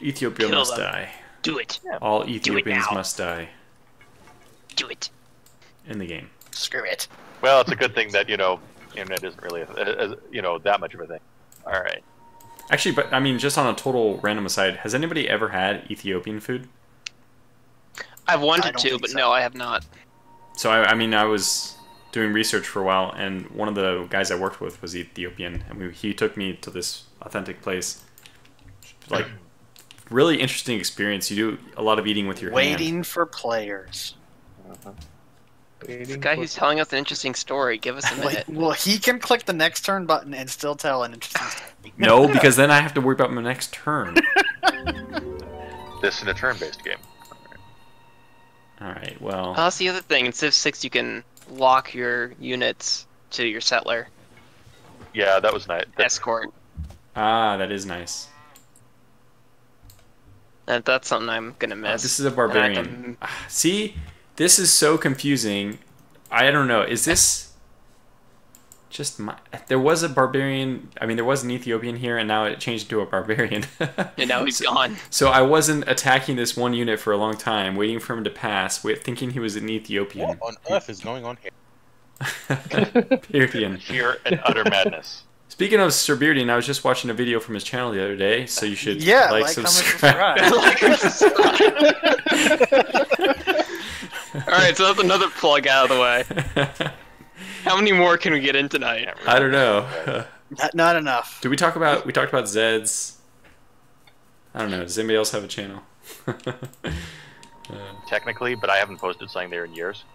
Ethiopia Kill must them. die. Do it. All Ethiopians now. must die Do it. in the game. Screw it. Well, it's a good thing that internet isn't really that much of a thing. All right. Actually, but I mean, just on a total random aside, has anybody ever had Ethiopian food? I've I wanted don't to, think but so. no, I have not. So I mean, I was doing research for a while, and one of the guys I worked with was Ethiopian, and he took me to this authentic place. Like, really interesting experience. You do a lot of eating with your hand. Waiting for players. The guy who's telling us an interesting story. Give us a minute. Well, he can click the next turn button and still tell an interesting story. No, because then I have to worry about my next turn. this in a turn-based game. All right. Well, That's the other thing. In Civ 6, you can lock your units to your settler. Yeah, that was nice. Escort. that is nice. That's something I'm gonna miss. This is a barbarian. See, this is so confusing. I don't know. Is this just my? There was a barbarian. I mean, there was an Ethiopian here, and now it changed to a barbarian. And now he's gone. So I wasn't attacking this one unit for a long time, waiting for him to pass, thinking he was an Ethiopian. What on earth is going on here? Beardian. Sheer and utter madness. Speaking of Sir Beardian, I was just watching a video from his channel the other day, so you should like, subscribe. comment, subscribe. Alright, so that's another plug out of the way. How many more can we get in tonight? I don't know. Not enough. Did we talk about Zeds? I don't know. Does anybody else have a channel? Technically, but I haven't posted something there in years.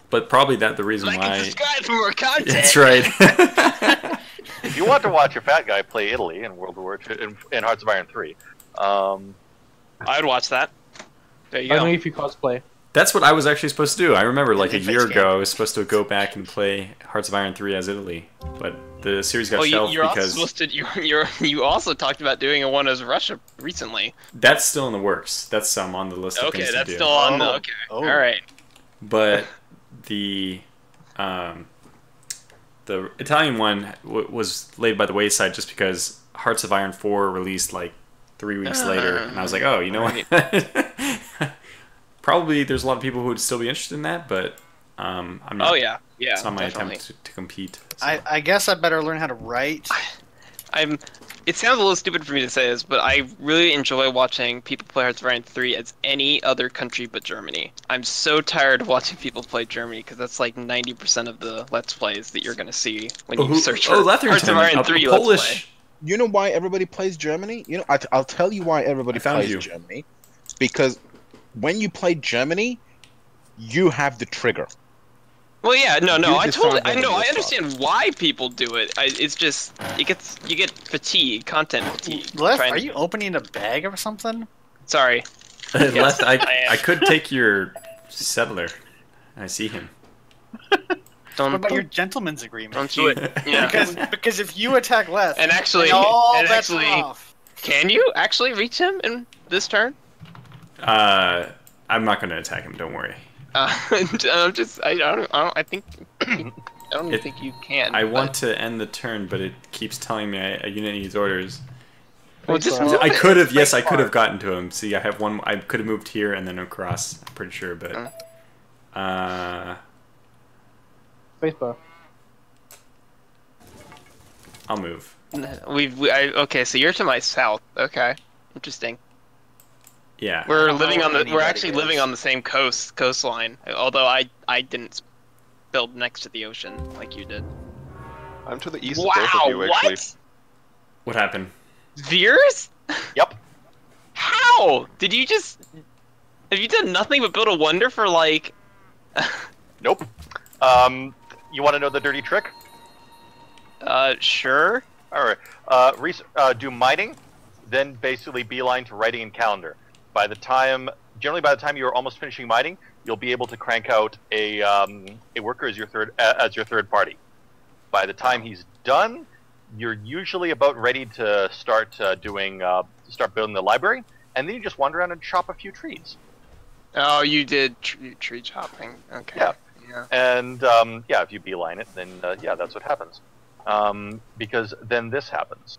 But probably the reason Like why. and subscribe for more content. That's right. If you want to watch a fat guy play Italy in World War II, in Hearts of Iron 3, I'd watch that. There you go. Only if you cosplay. That's what I was actually supposed to do. I remember like a Face year cam. ago, I was supposed to go back and play Hearts of Iron 3 as Italy, but the series got shelved you're because also supposed to. You also talked about doing a one as Russia recently. that's still in the works. That's on the list of Okay, things to that's do. still on the. Oh. Okay, Oh. all right. But the Italian one was laid by the wayside just because Hearts of Iron 4 released like 3 weeks later, and I was like, oh, you know what? Probably there's a lot of people who would still be interested in that, but I'm not. Oh yeah, yeah. It's not my definitely. attempt to compete. So. I guess I better learn how to write. It sounds a little stupid for me to say this, but I really enjoy watching people play Hearts of Iron 3 as any other country but Germany. I'm so tired of watching people play Germany because that's like 90% of the Let's Plays that you're going to see when you search for Hearts of Iron 3 Let's Play. You know why everybody plays Germany? You know, I'll tell you why everybody plays Germany. It's because when you play Germany, you have the trigger. Well, yeah, no, You I decide I whether to understand why people do it. It's just you get fatigue, content fatigue. Left, are you opening a bag or something? Sorry. Left, I could take your settler. I see him. What about your gentleman's agreement? Don't do it. Yeah. Because if you attack left, And actually, can you actually reach him in this turn? I'm not going to attack him. Don't worry. I think I don't think you can. I want to end the turn, but it keeps telling me a unit needs orders. Well, just I could have, yes, I could have gotten to him. See, I have one. I could have moved here and then across. I'm pretty sure, but Spacebar. I'll move. Okay, so you're to my south. Okay, interesting. Yeah, We're actually living on the same coastline. Although I didn't build next to the ocean like you did. I'm to the east of both of you, actually. What happened? Veers? Yep. How? Have you done nothing but build a wonder for like? Nope. You want to know the dirty trick? Sure. All right. Do mining, then basically beeline to writing and calendar. Generally by the time you're almost finishing mining, you'll be able to crank out a worker as your third party. By the time he's done, you're usually about ready to start building the library, and then you just wander around and chop a few trees. Oh, you did tree chopping. Okay. Yeah. And if you beeline it, then that's what happens. Because then this happens.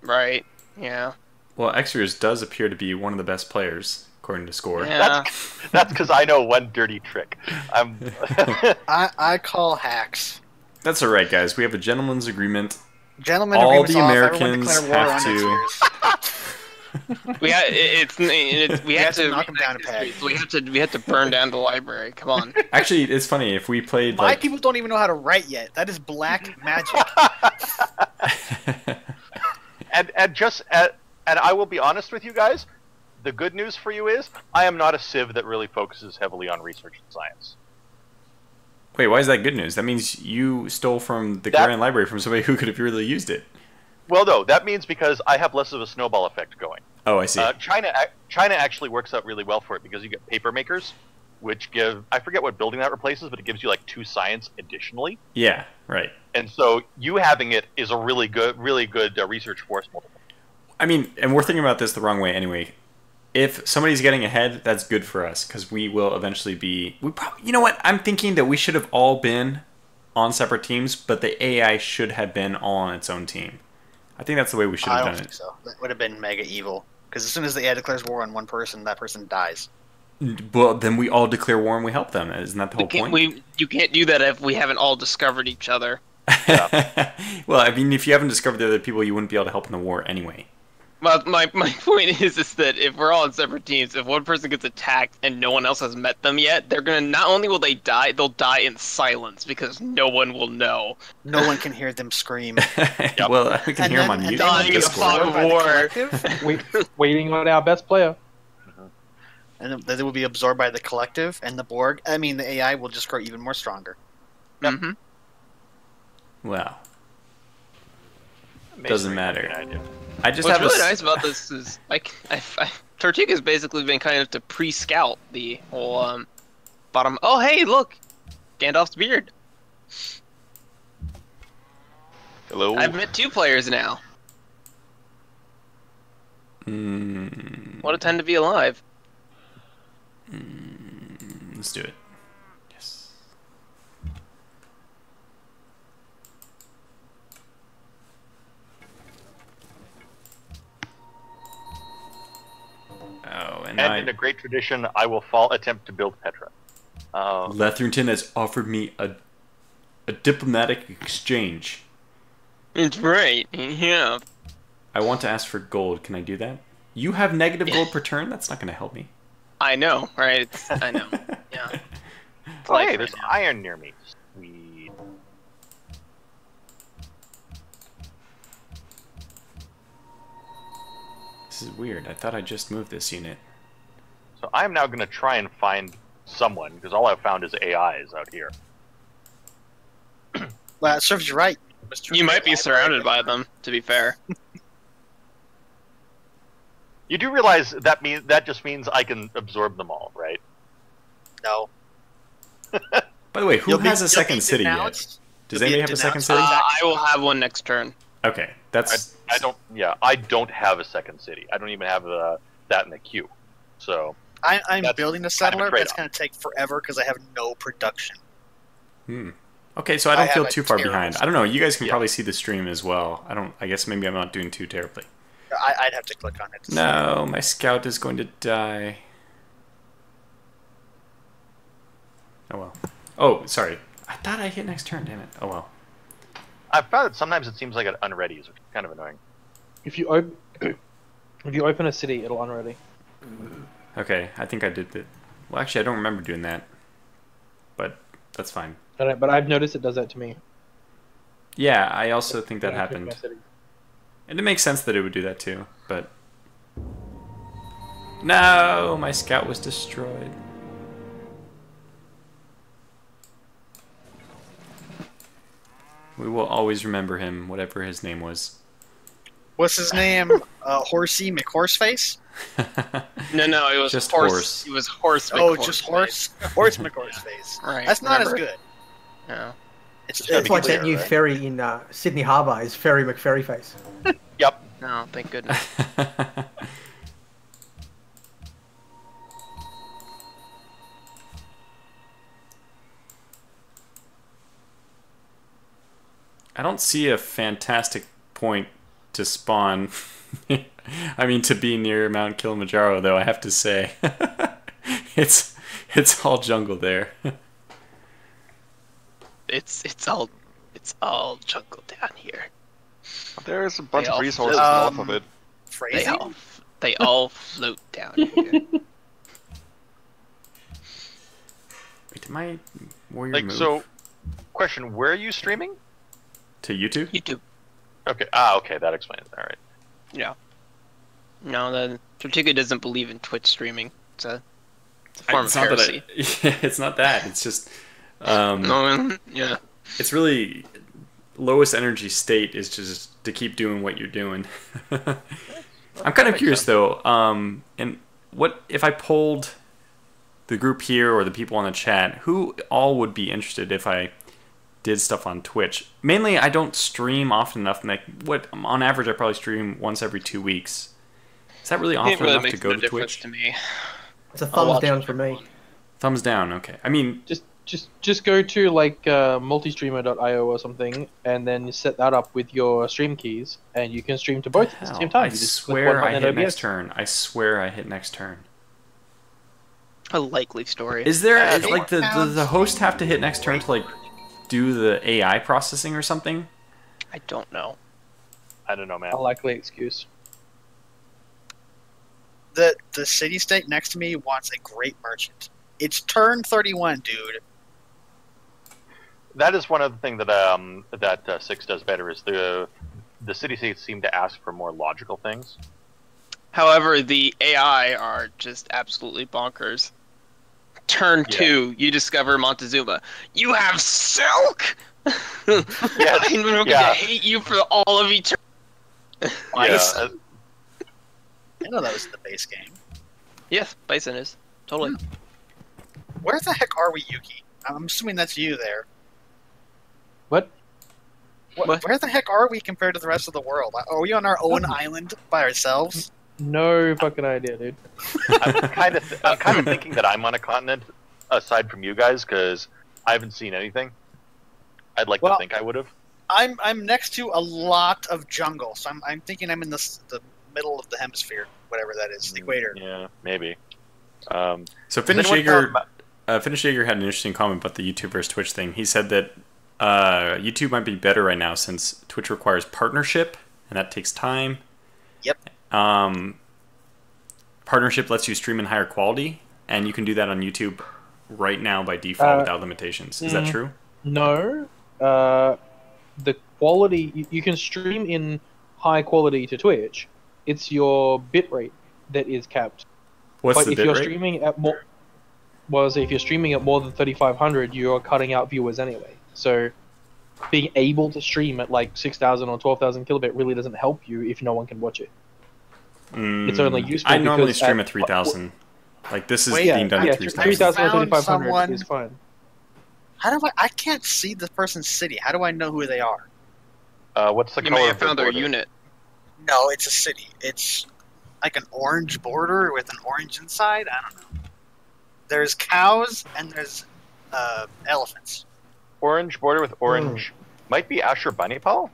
Right. Yeah. Well, Xears does appear to be one of the best players according to score. Yeah. That's because I know one dirty trick. I call hacks. That's all right, guys. We have a gentleman's agreement. Gentlemen, all agreement's the off. Americans Everyone declare war have on to. We had to knock 'em down a peg. We had to burn down the library. Come on. Actually, it's funny if we played My like. people don't even know how to write yet. That is black magic. And I will be honest with you guys. The good news for you is I am not a civ that really focuses heavily on research and science. Wait, why is that good news? That means you stole from the Grand Library from somebody who could have really used it. Well, no, that means because I have less of a snowball effect going. Oh, I see. China actually works out really well for it because you get paper makers, which give, I forget what building that replaces, but it gives you like 2 science additionally. Yeah, right. And so you having it is a really good research force multiplier. I mean, and we're thinking about this the wrong way anyway. If somebody's getting ahead, that's good for us because we will eventually be. You know what? I'm thinking that we should have all been on separate teams, but the AI should have been all on its own team. I think that's the way we should have done it. I don't think so. That would have been mega evil. Because as soon as the AI declares war on one person, that person dies. Well, then we all declare war and we help them. Isn't that the whole point? You can't do that if we haven't all discovered each other. Well, I mean, if you haven't discovered the other people, you wouldn't be able to help in the war anyway. My point is that if we're all on separate teams, if one person gets attacked and no one else has met them yet, they're gonna not only will they die, they'll die in silence because no one will know. No one can hear them scream. Yep. Well, we can hear them on YouTube. Dying in a fog of war. Waiting on our best player. And then it will be absorbed by the collective and the Borg. I mean, the AI will just grow even more stronger. Mm-hmm. Wow. Doesn't matter. I just What's have really nice about this is Tortuga's basically been kind of to pre-scout the whole bottom. Oh, hey, look, Gandalf's beard. Hello. I've met 2 players now. What a time to be alive. Let's do it. Yes. Oh, and in a great tradition, I will attempt to build Petra. Letherington has offered me a diplomatic exchange. It's right. Yeah. I want to ask for gold. Can I do that? You have negative gold per turn? That's not going to help me. I know, right? I know. Yeah. Oh, hey, there's iron near me. Sweet. This is weird. I thought I just moved this unit. So I'm now going to try and find someone, because all I've found is AIs out here. Well, it serves you right. You might be surrounded by them, to be fair. You do realize that just means I can absorb them all, right? No. By the way, who has a second city yet? Does anybody have a second city? I will have one next turn. Okay, that's. I don't. Yeah, I don't have a second city. I don't even have that in the queue. So I'm building a settler, but it's going to take forever because I have no production. Okay, so I don't feel too far behind. I don't know. You guys can probably see the stream as well. I guess maybe I'm not doing too terribly. I'd have to click on it. No, my scout is going to die. Oh well. Oh, sorry. I thought I hit next turn. Damn it. Oh well. I've found that sometimes it seems like it unreadies, which is kind of annoying. If you open a city, it'll unready. Okay, I think I did it. Well, actually, I don't remember doing that, but that's fine. But I've noticed it does that to me. Yeah, I also think that happened. And it makes sense that it would do that too, but... No! My scout was destroyed. We will always remember him, whatever his name was. What's his name? Horsey McHorseface? No, it was just horse. It was horse. Oh, just horse. Horse McHorseface. Right. That's not as good. No. It's like that new ferry in Sydney Harbour is Ferry McFerryface. Yep. No, thank goodness. I don't see a fantastic point to spawn. I mean, to be near Mount Kilimanjaro, though, I have to say. it's all jungle there. It's all jungle down here. There's a bunch of resources north of it. They all float down here. Wait, did my warrior move? So, question, where are you streaming? To YouTube? YouTube. Okay, okay, that explains it. Alright. Yeah. No, the Tortuga doesn't believe in Twitch streaming. It's a form of heresy. It's not that. It's just... no, yeah. It's really... lowest energy state is just to keep doing what you're doing. I'm kind of curious though, and what if I polled the group here or the people on the chat, who all would be interested if I did stuff on Twitch? Mainly, I don't stream often enough. Like, on average, I probably stream once every 2 weeks. Is that really often enough to go to Twitch? To me. It's a thumbs down for me. Thumbs down. Okay. I mean, just go to like multistreamer.io or something, and then you set that up with your stream keys, and you can stream to both at the same time. I swear I hit next turn. I swear I hit next turn. A likely story. Is there like does the host have to hit next turn to like do the AI processing or something? I don't know. I don't know, man. A likely excuse. The city state next to me wants a great merchant. It's turn 31, dude. That is one of the things that 6 does better is the city states seem to ask for more logical things. However, the AI are just absolutely bonkers. Turn 2, you discover Montezuma. You have silk. I'm going to hate you for all of eternity. I know that was in the base game. Yes, Bison is totally. Where the heck are we, Yuki? I'm assuming that's you there. What? Where the heck are we compared to the rest of the world? Are we on our own island by ourselves? No fucking idea, dude. I'm kind of thinking that I'm on a continent aside from you guys because I haven't seen anything. I'd like to think I would have. I'm next to a lot of jungle, so I'm thinking I'm in the middle of the hemisphere, whatever that is, the equator. Yeah, maybe. So Finish Jaeger had an interesting comment about the YouTube versus Twitch thing. He said that YouTube might be better right now since Twitch requires partnership, and that takes time. Yep. Partnership lets you stream in higher quality, and you can do that on YouTube right now by default without limitations. Is that true? No. The quality, you can stream in high quality to Twitch. It's your bitrate that is capped. What's but the if you're bitrate? streaming at more, if you're streaming at more than 3,500, you're cutting out viewers anyway. So being able to stream at like 6,000 or 12,000 kilobit really doesn't help you if no one can watch it. It's only useful. I normally stream at 3,000. Like this is being done at 3,000. 3,000 or 3,500 is fine. How do I can't see the person's city. How do I know who they are? What's the You color may of have found their their border? unit. No, it's a city. It's like an orange border with an orange inside. I don't know. There's cows and there's elephants. Orange border with orange. Might be Ashurbanipal?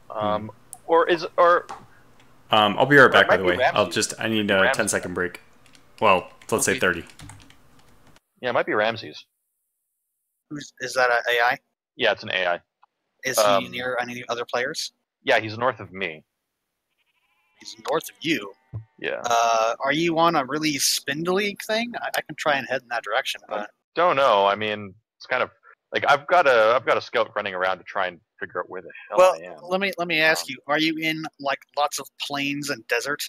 I'll be right back, by the way. Ramses. I need a 10-second break. Well, let's say 30. Yeah, it might be Ramses. Is that an AI? Yeah, it's an AI. Is he near any other players? Yeah, he's north of me. He's north of you. Yeah. Are you on a really spindly thing? I can try and head in that direction, but Don't know. I mean, it's kind of like I've got a scout running around to try and figure out where the hell I am. let me ask you: are you in like lots of plains and desert?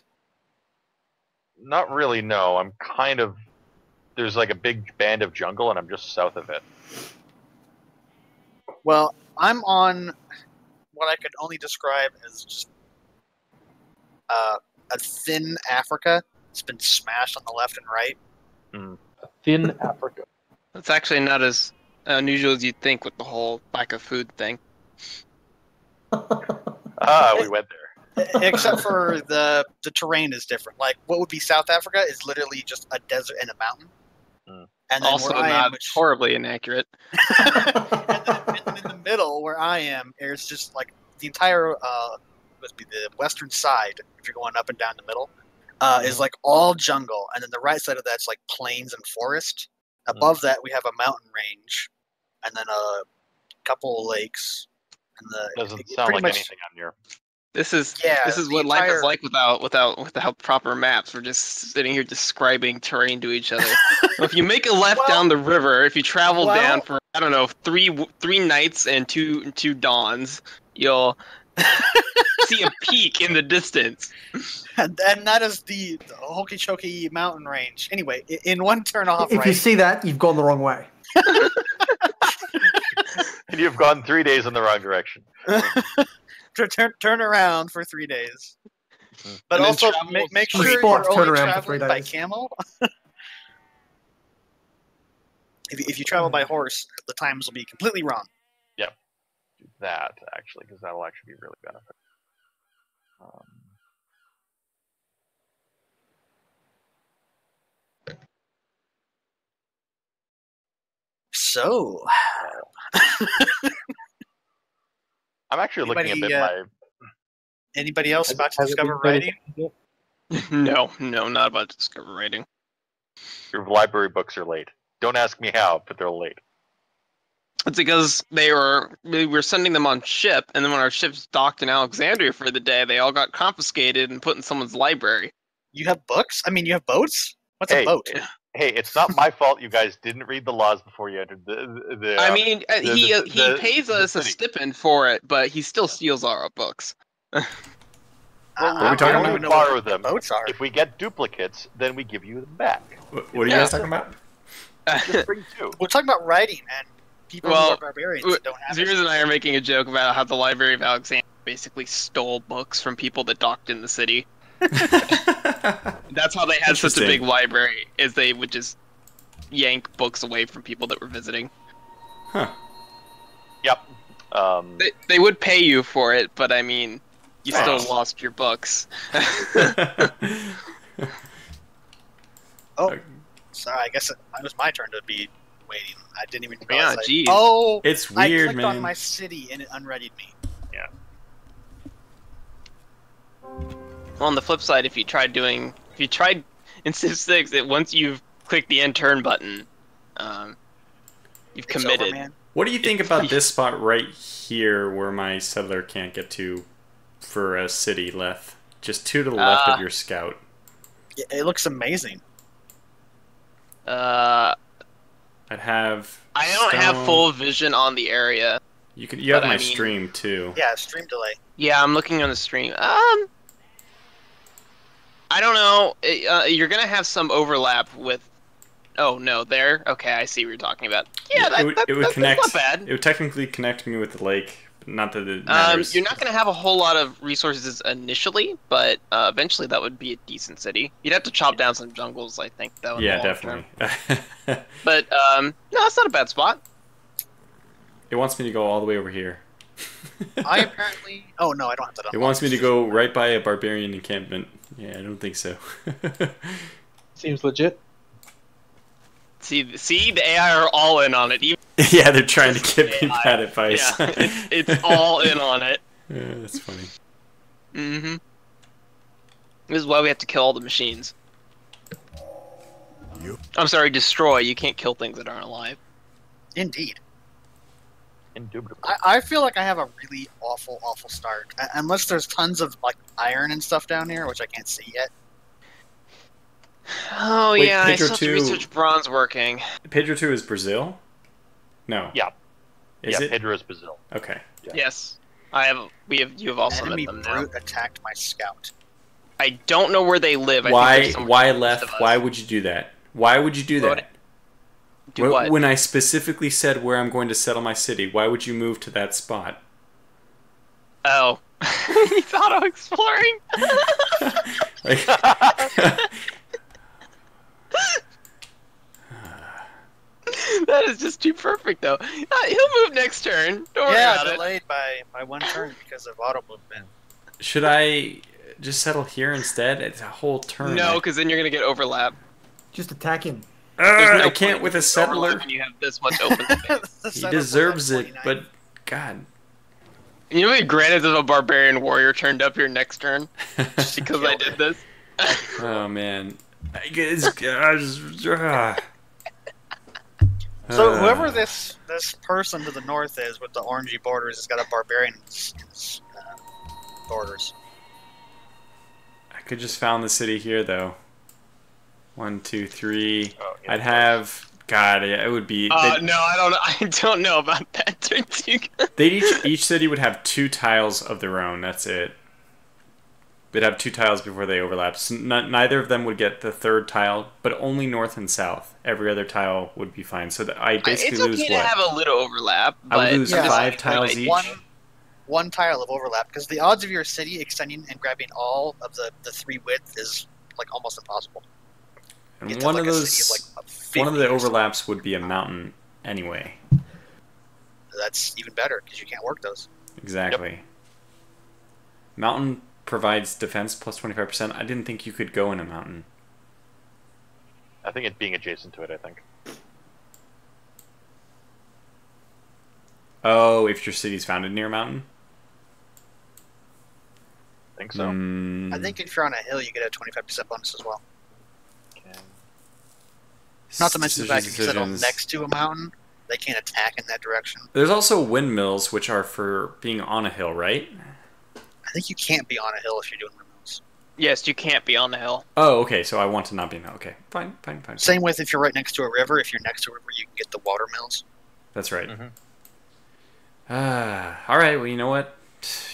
Not really. No, I'm kind of. There's like a big band of jungle, and I'm just south of it. Well, I'm on what I could only describe as just a thin Africa. It's been smashed on the left and right. Thin Africa. That's actually not as unusual as you'd think with the whole lack of food thing. We went there. Except for the terrain is different. Like what would be South Africa is literally just a desert and a mountain. And then Also where I not am, which, horribly inaccurate. and then in the middle where I am, there's just like the entire must be the western side. If you're going up and down the middle, is like all jungle, and then the right side of that's like plains and forest. Above that, we have a mountain range, and then a couple of lakes. And Doesn't sound like anything I'm near. This is the what life entire- is like without proper maps. We're just sitting here describing terrain to each other. Well, if you make a left down the river, if you travel down for I don't know three nights and two dawns, you'll see a peak in the distance. And that is the Hokichoki mountain range. Anyway, in one turn off, If you see that, you've gone the wrong way. You've gone 3 days in the wrong direction. Turn around for 3 days. But And then also travel make for sure sports, you're turn only around for 3 traveling by days. camel. If you travel by horse, the times will be completely wrong. Yep. Do that, actually, because that will actually be really beneficial. So, I'm actually looking a bit my... Anybody else about to Has it discover been writing? No, not about to discover writing. Your library books are late. Don't ask me how, but they're late. It's because we were sending them on ship, and then when our ships docked in Alexandria for the day, they all got confiscated and put in someone's library. You have books? I mean, you have boats? What's a boat? Hey, it's not my fault you guys didn't read the laws before you entered the I mean, he pays us a stipend for it, but he still steals our books. Well, I we talking don't about? even know borrow what them. boats are. If we get duplicates, then we give you them back. What are you guys talking about? Just bring 2. We're talking about writing and people who are barbarians that don't have Zeros and I are making a joke about how the Library of Alexandria basically stole books from people that docked in the city. That's how they had such a big library, is they would just yank books away from people that were visiting. Huh. Yep. They would pay you for it, but I mean, you still lost your books. Oh, sorry. I guess it was my turn to be waiting. I didn't even Yeah, realize. geez. Oh, It's I weird, clicked on man. my city and it unreadied me. Yeah. Well, on the flip side, if you tried in Civ 6, once you've clicked the end turn button, you've committed. Over, man. What do you think about this spot right here where my settler can't get to for a city left? Just 2 to the left of your scout. It looks amazing. I'd have. I don't have full vision on the area. You have my stream too. Yeah, stream delay. Yeah, I'm looking on the stream. I don't know. You're gonna have some overlap with. Oh no, there. Okay, I see what you're talking about. Yeah, it would connect. That's not bad. It would technically connect me with the lake, but not that it matters. You're not gonna have a whole lot of resources initially, but eventually that would be a decent city. You'd have to chop down some jungles, I think, though. Yeah, definitely. But no, it's not a bad spot. It wants me to go all the way over here. I apparently. Oh no, I don't have that. It wants me to go right by a barbarian encampment. Yeah, I don't think so. Seems legit. See, the AI are all in on it. Even Yeah, they're trying to get me bad advice. Yeah, it's all in on it. Yeah, that's funny. Mm-hmm. This is why we have to kill all the machines. I'm sorry, destroy. You can't kill things that aren't alive. Indeed. Indubitably. I feel like I have a really awful start. Unless there's tons of like iron and stuff down here, which I can't see yet. Oh Wait, yeah, I Pedro still have to 2 research bronze working. Pedro 2 is Brazil? No. Yeah. Is it? Pedro is Brazil. Okay. Yeah. Yes, you have also Enemy met them now. brute attacked my scout. I don't know where they live. I think Why they're somewhere left? east of us. Why would you do that? Why would you do that? Do what? When I specifically said where I'm going to settle my city, why would you move to that spot? Oh. You thought I was exploring? That is just too perfect, though. He'll move next turn. Don't worry about it. Delayed by one turn because of auto movement. Should I just settle here instead? It's a whole turn. No, because then you're gonna get overlap. Just attack him. There's no I can't point with a in settler. overlap when you have this much open space. He deserves it, but God. You know, granted if a barbarian warrior turned up here next turn because I did this. Oh man. So whoever this person to the north is with the orangey borders has got a barbarian borders. I could just found the city here though. 1, 2, 3. Oh, yeah. I'd have. God, yeah, it would be. No, I don't know about that. Each city would have 2 tiles of their own. That's it. They'd have 2 tiles before they overlap. So neither of them would get the 3rd tile, but only north and south. Every other tile would be fine. So I basically lose It's what? okay to have a little overlap, I but would lose 5 tiles each. One tile of overlap, because the odds of your city extending and grabbing all of the 3 width is like almost impossible. And one of the overlaps would be a mountain anyway. That's even better because you can't work those. Exactly. Yep. Mountain provides defense plus 25%. I didn't think you could go in a mountain. I think it being adjacent to it, I think. Oh, if your city's founded near a mountain? I think so. I think if you're on a hill, you get a 25% bonus as well. Okay. Not to mention the fact if you settle next to a mountain, they can't attack in that direction. There's also windmills, which are for being on a hill, right? I think you can't be on a hill if you're doing windmills. Yes, you can't be on the hill. Oh, okay, so I want to not be on a hill. Okay, fine. Same with if you're right next to a river. If you're next to a river, you can get the water mills. That's right. All right, well, you know what?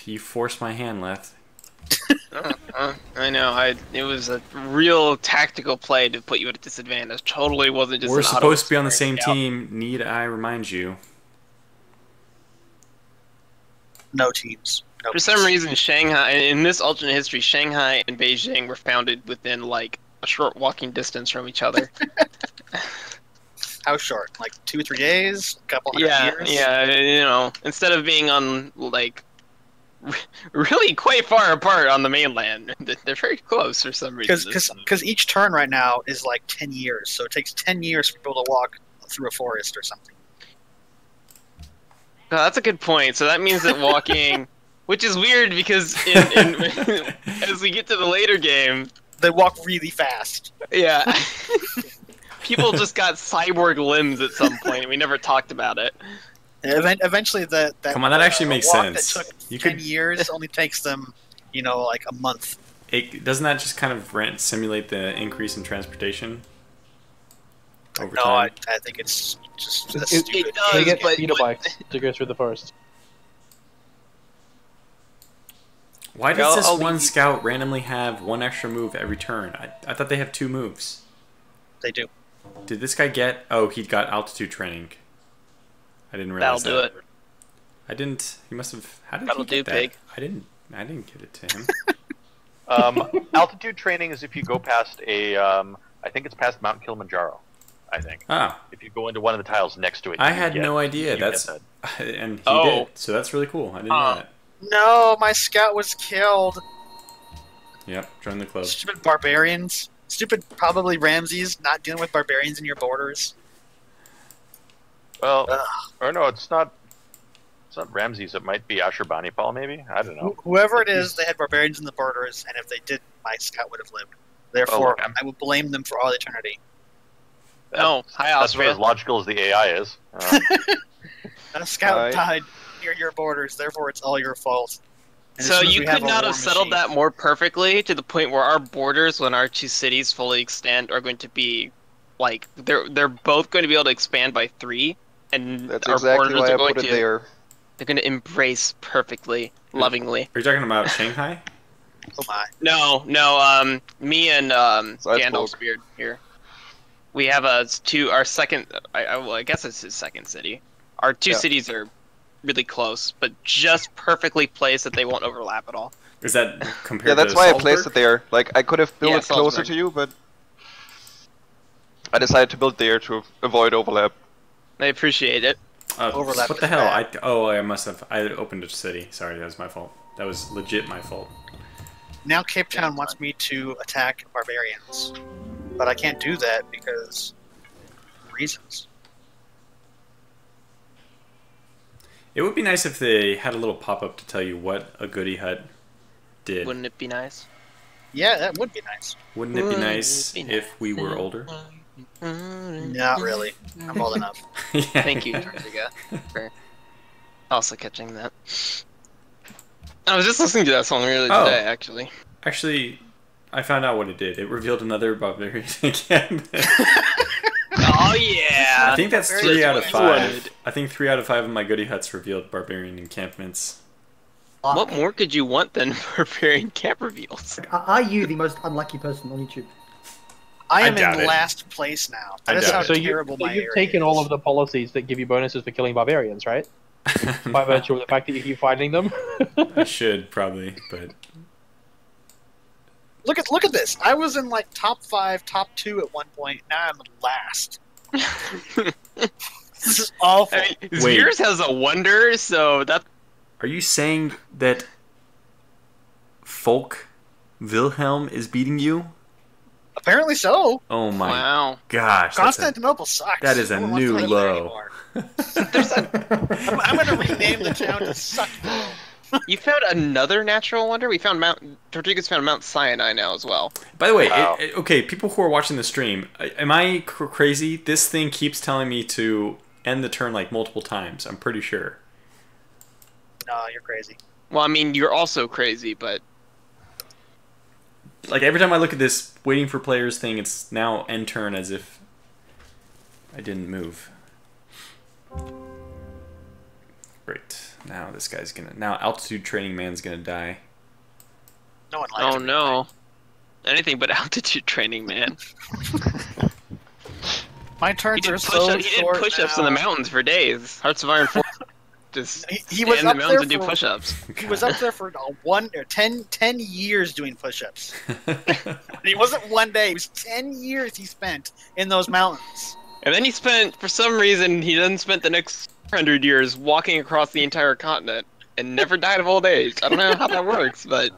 You forced my hand, Leth. I know. It was a real tactical play to put you at a disadvantage. Totally wasn't just. We're supposed to be on the same team. Need I remind you? No teams. For some reason, Shanghai, in this alternate history, Shanghai and Beijing were founded within like a short walking distance from each other. How short? Like 2 or 3 days? A couple hundred years? Yeah. You know, instead of being on like really quite far apart on the mainland, they're very close for some reason. Because each turn right now is like 10 years, so it takes 10 years for people to walk through a forest or something. Oh, that's a good point. So that means that walking, which is weird because as we get to the later game, they walk really fast. Yeah. People just got cyborg limbs at some point, and we never talked about it. Eventually, come on, that actually makes sense. That took 10 years only takes them, like a month. Doesn't that just kind of simulate the increase in transportation over time? I think it's just stupid. It does, they get speeder bikes to go through the forest. Why does this one scout randomly have 1 extra move every turn? I thought they have 2 moves. They do. Did this guy get... Oh, he got altitude training. I didn't realize that. That'll do it. I didn't... He must have... How did That'll he get do, that? pig. I didn't give it to him. Altitude training is if you go past a... I think it's past Mount Kilimanjaro. I think. Ah. If you go into one of the tiles next to it. I had no idea. That's... And he did. So that's really cool. I didn't know that. No, my scout was killed. Yep, join the club. Stupid barbarians. Stupid, probably Ramses, not dealing with barbarians in your borders. Well, or no, it's not Ramses. It might be Ashurbanipal, maybe. I don't know. Whoever it is, they had barbarians in the borders, and if they did, my scout would have lived. Therefore, I would blame them for all eternity. That's not as logical as the AI is. A scout died near your borders, therefore it's all your fault. And so you could not have settled that more perfectly to the point where our borders, when our 2 cities fully extend, are going to be like they're both going to be able to expand by 3, and that's our exactly borders why are I going put it to there. They're going to embrace perfectly, lovingly. Are you talking about Shanghai? Oh my! No. Me and Gandalf's beard here. We have our second. I guess it's his second city. Our 2 cities are really close, but just perfectly placed that they won't overlap at all. Is that compared to Yeah, that's why I placed it there. Like, I could have built it closer Salzburg. to you, but I decided to build there to avoid overlap. I appreciate it. Overlap what the hell? I must have... I opened a city. Sorry, that was my fault. That was legit my fault. Now Cape Town wants me to attack barbarians, but I can't do that because reasons. It would be nice if they had a little pop-up to tell you what a goody hut did. Wouldn't it be nice? Yeah, that would be nice. Wouldn't it be nice if we were older? Not really. I'm old enough. Yeah. Thank you, Tarziga, for also catching that. I was just listening to that song earlier today, actually. Actually, I found out what it did. It revealed another barbarian again. Oh yeah! I think that's 3 out of 5. I think 3 out of 5 of my goody huts revealed barbarian encampments. What more could you want than barbarian camp reveals? Are you the most unlucky person on YouTube? I am doubt in it. last place now. I That's doubt how it. So terrible my you've area taken is. all of the policies that give you bonuses for killing barbarians, right? By virtue of the fact that you keep finding them. I should probably, but Look at this. I was in like top 5, top 2 at one point. Now I'm last. This is awful. I mean, Zeus has a wonder, so that. are you saying that Folk Wilhelm is beating you? Apparently so. Oh my Wow. gosh! Constantinople sucks. That is a No one wants to new live there low. anymore. I'm going to rename the town to Suckville. You found another natural wonder? We found Tortugas found Mount Sinai now as well. By the way, Wow. okay, people who are watching the stream, am I crazy? This thing keeps telling me to end the turn like multiple times. I'm pretty sure. No, you're crazy. Well, I mean, you're also crazy, but Like every time I look at this waiting for players thing, it's now end turn as if I didn't move. Great. Now this guy's gonna. Now altitude training man's gonna die. No one likes oh it. no, anything but altitude training, man. My He turns did are so he did short push-ups now. in the mountains for days. Hearts of Iron 4. Just He was stand in up the there mountains and do for- push-ups. He was up there for 10 years doing push-ups. He wasn't one day. It was 10 years he spent in those mountains. And then he spent, for some reason, he then spent the next 100 years walking across the entire continent and never died of old age. I don't know how that works, but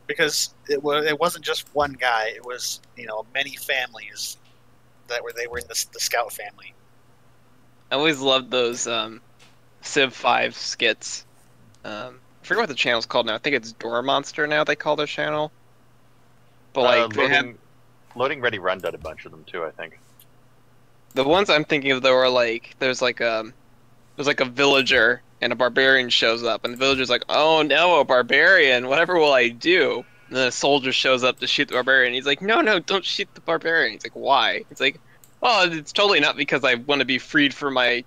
Because it wasn't just one guy. It was many families they were in the scout family. I always loved those Civ 5 skits. I forget what the channel's called now. I think it's Door Monster now they call their channel. But like they had Loading Ready Run did a bunch of them too, I think. the ones I'm thinking of though are like there's like a villager and a barbarian shows up and the villager's like, "Oh no, a barbarian, whatever will I do?" And then a soldier shows up to shoot the barbarian. He's like, "No, don't shoot the barbarian." He's like, "Why?" It's like, "Oh, it's totally not because I want to be freed from my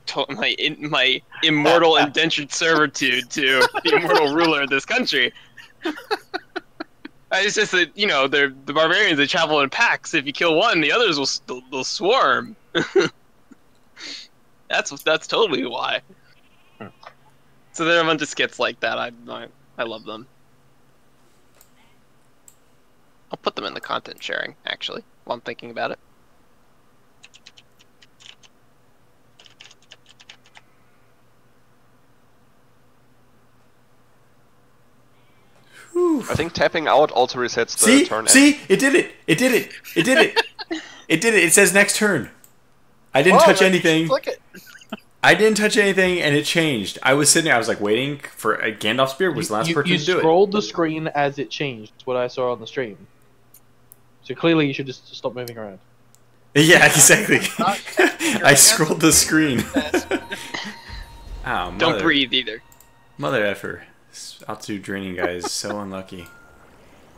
immortal indentured servitude to the immortal ruler of this country." It's just that they're the barbarians. They travel in packs. If you kill one, the others will swarm. That's totally why. So there are a bunch of skits like that. I love them. I'll put them in the content sharing actually while I'm thinking about it. I think tapping out also resets the turn. See, it did it. It did it. It did it. It did it. It says next turn. I didn't touch anything. Click it. I didn't touch anything, and it changed. I was sitting there. I was like waiting for a Gandalf's spear was the last person You to do it. scrolled the screen as it changed. What I saw on the stream. So clearly, you should just stop moving around. Yeah, exactly. I scrolled the screen. Ow, Don't breathe either. Mother effer. This altitude draining guy is so unlucky.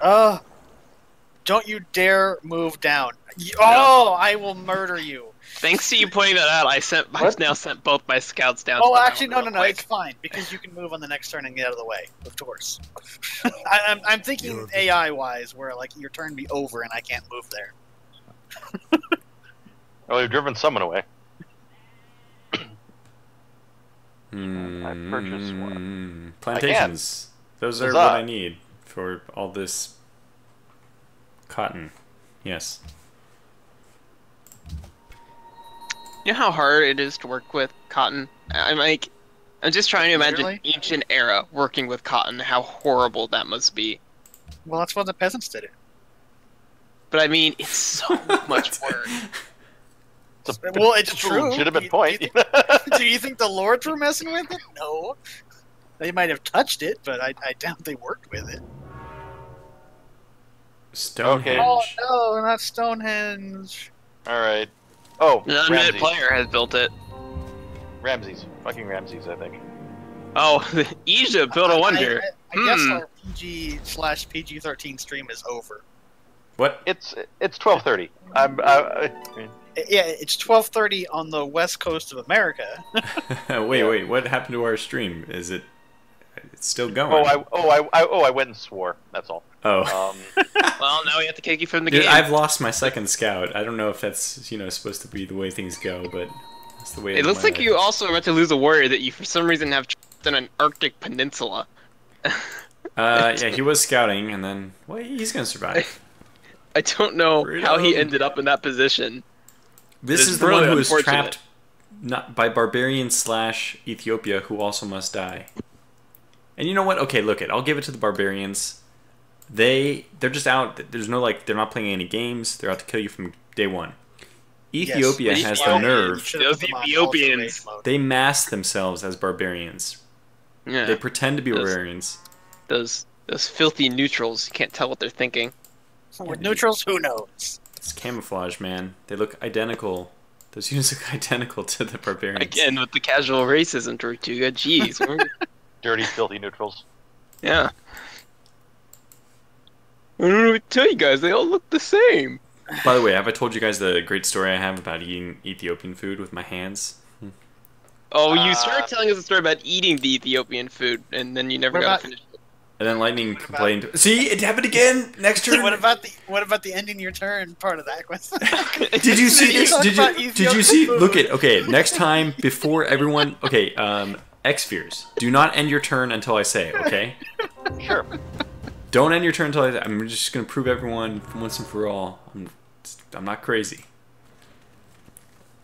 Don't you dare move down. Oh, I will murder you. Thanks to you pointing that out, I've now sent both my scouts down. Oh, to the actually, mountain no, real it's quick. fine because you can move on the next turn and get out of the way, of course. I'm thinking AI wise, where like your turn be over and I can't move there. Well, you've driven someone away. I purchased one. Plantations. Those are Huzzah. what I need for all this cotton. Yes. You know how hard it is to work with cotton? I'm just trying to imagine Really? ancient era working with cotton. How horrible that must be. Well, that's why the peasants did it. But I mean, it's so much work. Well, it's It's a true. legitimate point. Do you think the lords were messing with it? No. They might have touched it, but I doubt they worked with it. Stonehenge. Oh no, not Stonehenge. All right. Oh, An unmet Ramses. player has built it. Ramses. Fucking Ramses, I think. Oh, Egypt built a wonder. I guess our PG/PG-13 stream is over. What? It's 12:30. Yeah, it's 12:30 on the west coast of America. Wait, what happened to our stream? Is it? It's still going. I went and swore. That's all. Oh. Well, now we have to kick you from the Dude, game. I've lost my second scout. I don't know if that's supposed to be the way things go, but that's the way. It looks like you also are about to lose a warrior that you for some reason have trapped in an Arctic peninsula. Yeah, he was scouting, and then he's gonna survive. I don't know how he ended up in that position. This is the one who is trapped not by barbarians / Ethiopia, who also must die. And you know what? Okay, look I'll give it to the barbarians. They're just out. There's no they're not playing any games. They're out to kill you from day one. Ethiopia has the nerve. Those Ethiopians. They mask themselves as barbarians. Yeah. They pretend to be barbarians. Those filthy neutrals. You can't tell what they're thinking. With neutrals, who knows? It's camouflage, man. They look identical. Those units look identical to the barbarians. Again, with the casual racism, Tortuga. Jeez. Dirty, filthy neutrals. Yeah. I don't know what to tell you guys. They all look the same. By the way, have I told you guys the great story I have about eating Ethiopian food with my hands? Oh, you started telling us a story about eating the Ethiopian food, and then you never got to finish it. And then Lightning complained. See, it happened again. Next turn. What about the ending your turn part of that question? Did you see? Did you see? Look at next time before everyone. Okay, X-Fears. Do not end your turn until I say. Okay. Sure. Don't end your turn until I'm just gonna prove everyone once and for all. I'm not crazy.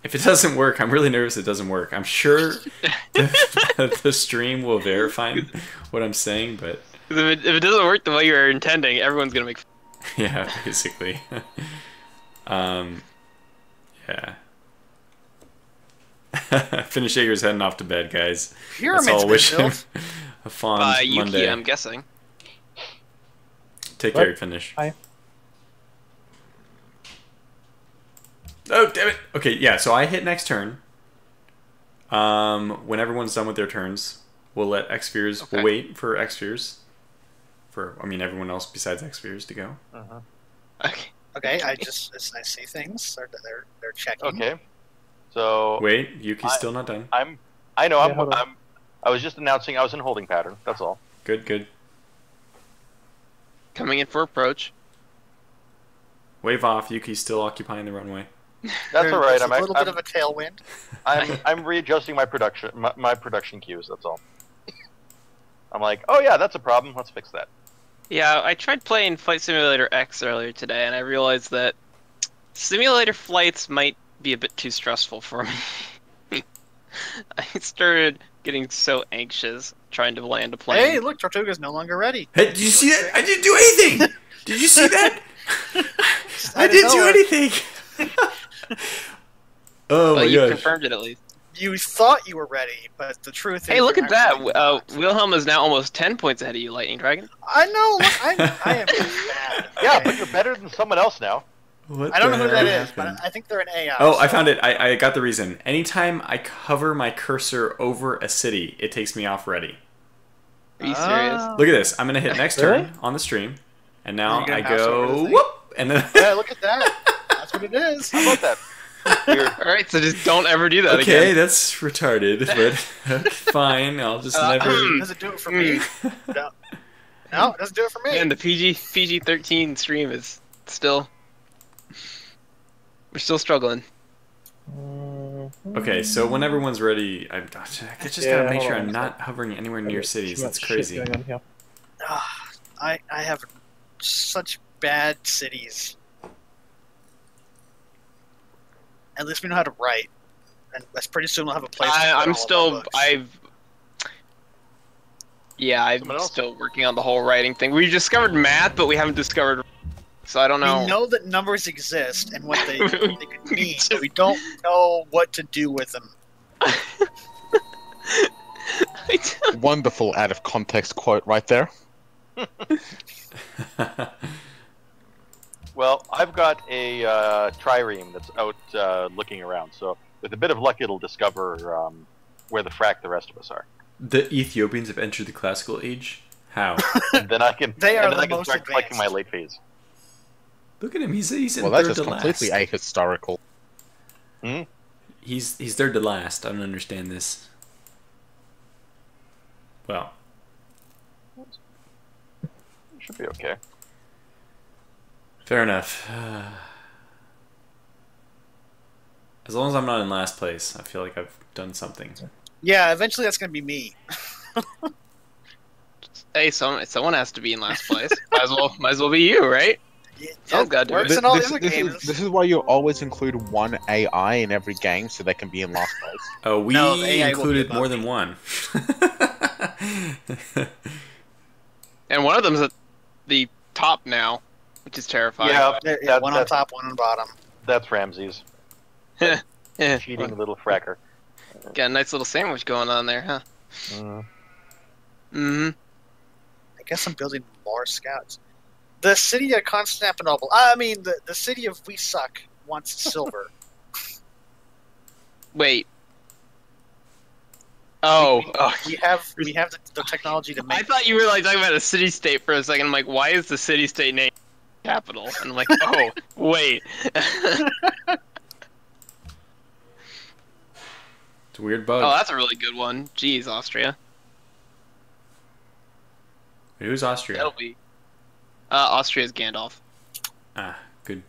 If it doesn't work, I'm really nervous it doesn't work. I'm sure the stream will verify what I'm saying, but if it doesn't work the way you're intending, everyone's gonna make. Yeah, basically. Yeah. Finish Jaeger's heading off to bed, guys. Let's all wish him a fond Yuki, Monday. I'm guessing. Take care, Finish. Bye. Oh, damn it. Okay, yeah, so I hit next turn. When everyone's done with their turns, we'll let X-Fears, we'll wait for X-Fears. Everyone else besides X-Fears to go. Okay. Okay, I see things. They're checking. Okay. So wait, Yuki's still not done. I was just announcing I was in holding pattern. That's all. Good. Coming in for approach. Wave off. Yuki's still occupying the runway. That's all right. I'm a little bit of a tailwind. I'm readjusting my production cues. That's all. I'm like, oh yeah, that's a problem. Let's fix that. Yeah, I tried playing Flight Simulator X earlier today, and I realized that simulator flights might be a bit too stressful for me. I started getting so anxious trying to land a plane. Hey, look, Tortuga's no longer ready. Hey, did you see that? I didn't do anything! Did you see that? I didn't do anything! Oh my gosh. You confirmed it at least. You thought you were ready, but the truth is... Hey, look at that! Wilhelm is now almost 10 points ahead of you, Lightning Dragon. I know! Look, I am bad. Yeah, but you're better than someone else now. I don't know who that is, but I think they're an AI. Oh, so. I found it. I got the reason. Anytime I hover my cursor over a city, it takes me off ready. Are you serious? Look at this. I'm going to hit next turn on the stream, and now I go, whoop, and then... Yeah, look at that. That's what it is. How about that? Alright, so just don't ever do that again. Okay, that's retarded, but fine, I'll just never... Does it do it for me? No, it doesn't do it for me. And the PG-13 stream is still... We're still struggling. Okay, so when everyone's ready, I just gotta make sure I'm not hovering anywhere near cities. That's crazy. I have such bad cities. At least we know how to write, and that's pretty soon we'll have a place. I'm still still working on the whole writing thing. We discovered math, but we haven't discovered. So I don't know. We know that numbers exist and what they could mean, but we don't know what to do with them. Wonderful out of context quote right there. Well, I've got a trireme that's out looking around, so with a bit of luck it'll discover where the frack the rest of us are. The Ethiopians have entered the classical age? How? And then I can, start collecting my late phase. Look at him, he's in well, third that's just to completely last. ahistorical. Hmm? He's third to last. I don't understand this. Well, Should be okay. fair enough. As long as I'm not in last place, I feel like I've done something. Yeah, eventually that's gonna be me. Hey, someone has to be in last place. Might as well be you, right? Yeah, Oh god, works in all the other games. This is why you always include one AI in every game so they can be in last place. Oh, we No, the AI will be included above more me. than one. And one of them's at the top now, which is terrifying. Yeah, Yeah, one on top, one on bottom. That's Ramses. Yeah. Cheating little fracker. Got a nice little sandwich going on there, huh? Mm-hmm. I guess I'm building more scouts. The city of Constantinople. I mean, the city of We Suck wants silver. Wait. Oh. We have the technology to make. I thought you were like talking about a city-state for a second. I'm like, why is the city-state name capital? And I'm like, oh, wait. It's a weird bug. Oh, that's a really good one. Jeez, Austria. Who's Austria? That'll be. Austria's Gandalf. Ah, good.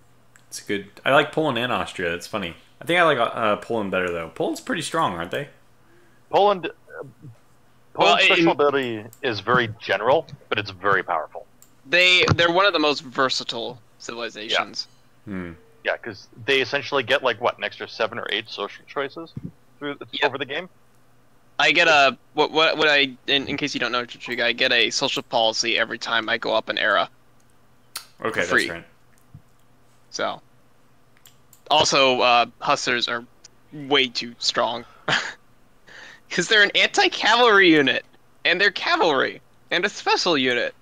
It's good. I like Poland and Austria. It's funny. I think I like Poland better though. Poland's pretty strong, aren't they? Poland's Well, special ability is very general, but it's very powerful. They're one of the most versatile civilizations. Hmm. Yeah, because they essentially get like what, an extra 7 or 8 social choices over the game. I get a what I in case you don't know, Triga, I get a social policy every time I go up an era. Okay, For free. that's right. So, also, Hussars are way too strong. Because they're an anti-cavalry unit, and they're cavalry, and a special unit.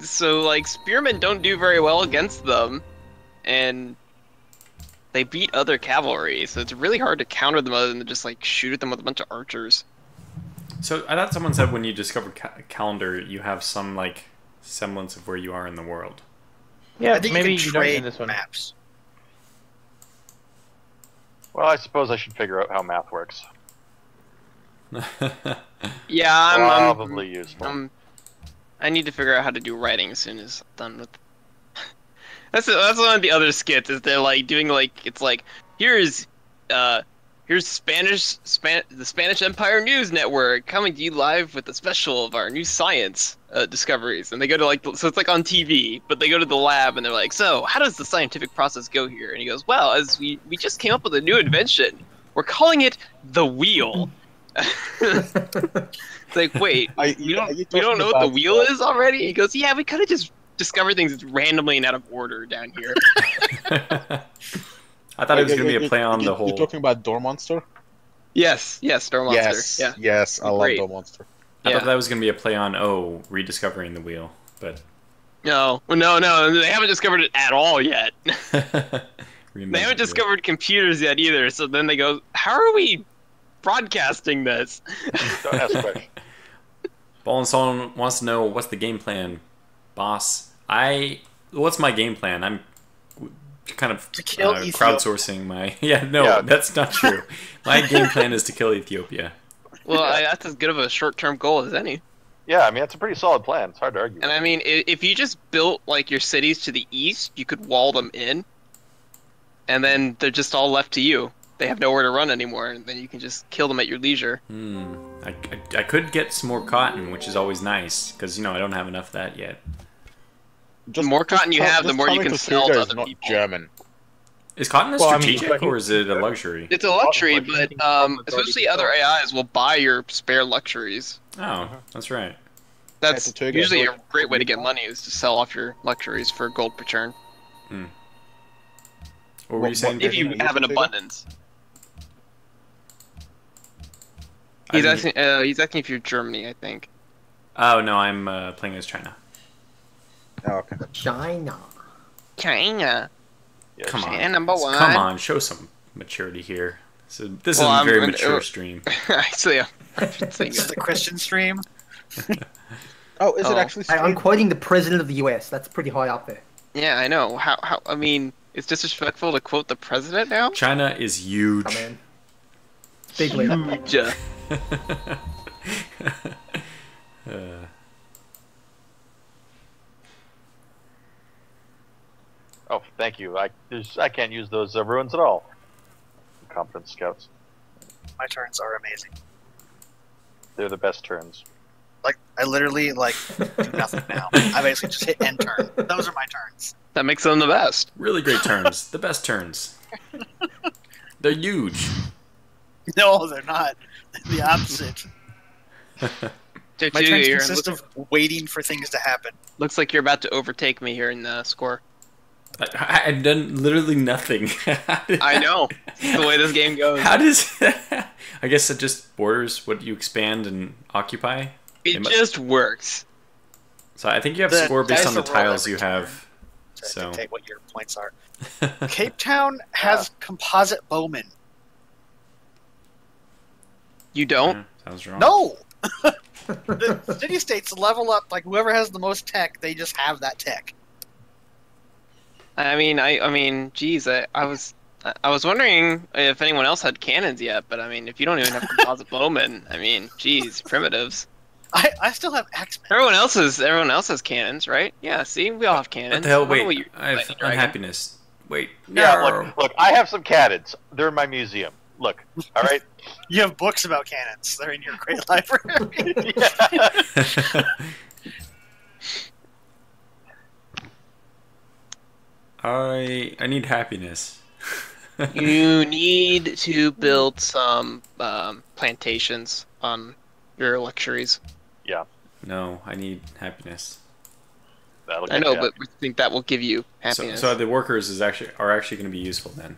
So, like, spearmen don't do very well against them, and they beat other cavalry, so it's really hard to counter them other than just, like, shoot at them with a bunch of archers. So I thought someone said when you discover calendar, you have some like semblance of where you are in the world. Yeah, I think maybe you you can don't trade in this one. maps. Well, I suppose I should figure out how math works. Yeah, I'm Probably useful. I need to figure out how to do writing as soon as I'm done with. That's one of the other skits. Is they're like doing like it's like here's the Spanish Empire News Network coming to you live with a special of our new science discoveries, and they go to like so it's like on TV, but they go to the lab and they're like, so how does the scientific process go here? And he goes, well, as we just came up with a new invention, we're calling it the wheel. It's like, wait, we don't know what the wheel is already? He goes, yeah, we kind of just discover things randomly and out of order down here. I thought it was going to be a play on the whole... You're talking about Door Monster? Yes, Door Monster. Yes, I love Door Monster. I thought that was going to be a play on, rediscovering the wheel, but... No, they haven't discovered it at all yet. They haven't discovered computers yet either, so then they go, how are we broadcasting this? Don't ask questions. Ball and Someone wants to know, what's the game plan, boss? What's my game plan? I'm kind of crowdsourcing my... That's not true. My game plan is to kill Ethiopia. Well, that's as good of a short-term goal as any. Yeah, I mean, it's a pretty solid plan. It's hard to argue. And I mean, if you just built like your cities to the east, you could wall them in, and then they're just all left to you. They have nowhere to run anymore, and then you can just kill them at your leisure. I could get some more cotton, which is always nice, because, I don't have enough of that yet. The more cotton you have, the more you can sell to other people. German. Is cotton a strategic, or is it a luxury? It's a luxury, but especially other AIs will buy your spare luxuries. Oh, that's right. That's usually a great way to get money, is to sell off your luxuries for gold per turn. What were you saying? If you have an abundance. He's asking if you're Germany, I think. Oh, no, I'm playing as China. Oh, okay. China. China. Yeah, Come on. China number one. Come on, show some maturity here. So this is a very mature stream. Actually, This is the Christian stream. Oh, is it actually? I'm quoting the president of the US. That's pretty high up there. Yeah, I know. How? I mean, It's disrespectful to quote the president now? China is huge. Oh, man. Big leap. Huge. Oh, thank you. I can't use those ruins at all. Confidence scouts. My turns are amazing. They're the best turns. Like, I literally, like, do nothing now. I basically just hit end turn. Those are my turns. That makes them the best. Really great turns. The best turns. They're huge. No, they're not. They're the opposite. My turns consist of waiting for things to happen. Looks like you're about to overtake me here in the score. I've done literally nothing. I know. It's the way this game goes. How does... I guess it just borders what you expand and occupy? It just works. So I think you have score based on the tiles you have. To dictate what your points are. Cape Town has composite bowmen. You don't? Yeah, sounds wrong. No! The city-states level up, like, whoever has the most tech, they just have that tech. I mean, geez, I was wondering if anyone else had cannons yet, but I mean, if you don't even have composite bowmen, I mean, geez, primitives. I still have X-Men. Everyone else has cannons, right? Yeah, see, we all have cannons. What the hell? Wait, I have unhappiness. Wait, no. Yeah, look, I have some cannons. They're in my museum. Look, all right? You have books about cannons. They're in your great library. I need happiness. You need to build some plantations on your luxuries. Yeah. No, I need happiness. I know, but we think that will give you happiness. So the workers are actually going to be useful then.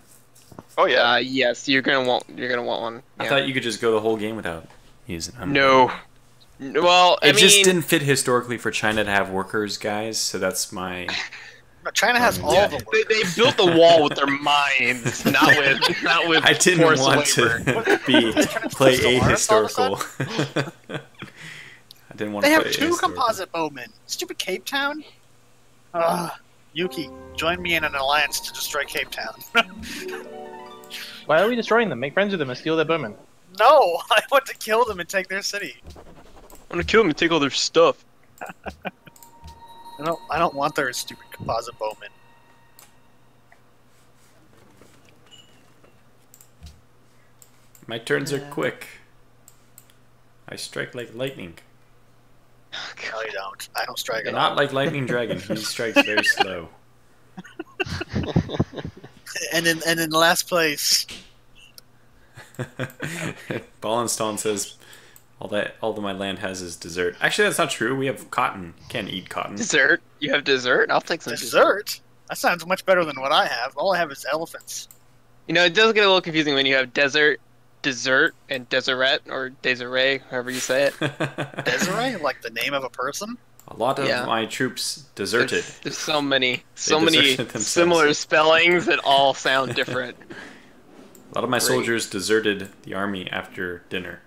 Oh yeah. Yes, you're gonna want one. Yeah. I thought you could just go the whole game without using them. No. Well, I mean, just didn't fit historically for China to have workers, guys. So that's my. China has all the workers. They built the wall with their minds, not with. I didn't want labor. to play ahistorical. I didn't want to. They have two composite bowmen. Stupid Cape Town. Yuki, join me in an alliance to destroy Cape Town. Why are we destroying them? Make friends with them and steal their bowmen. No, I want to kill them and take their city. I want to kill them and take all their stuff. I don't want their stupid composite bowmen. My turns are quick. I strike like lightning. No, you don't. I don't strike at all. Not like Lightning Dragon. He strikes very slow. And in last place. Ballenstone says all that my land has is dessert. Actually, that's not true. We have cotton. You can't eat cotton. Dessert? You have dessert? I'll take some dessert. That sounds much better than what I have. All I have is elephants. You know, it does get a little confusing when you have dessert, and Deseret, or Desiree, however you say it. Desiree? Like the name of a person? A lot of my troops deserted. There's so many similar spellings that all sound different. A lot of my soldiers deserted the army after dinner.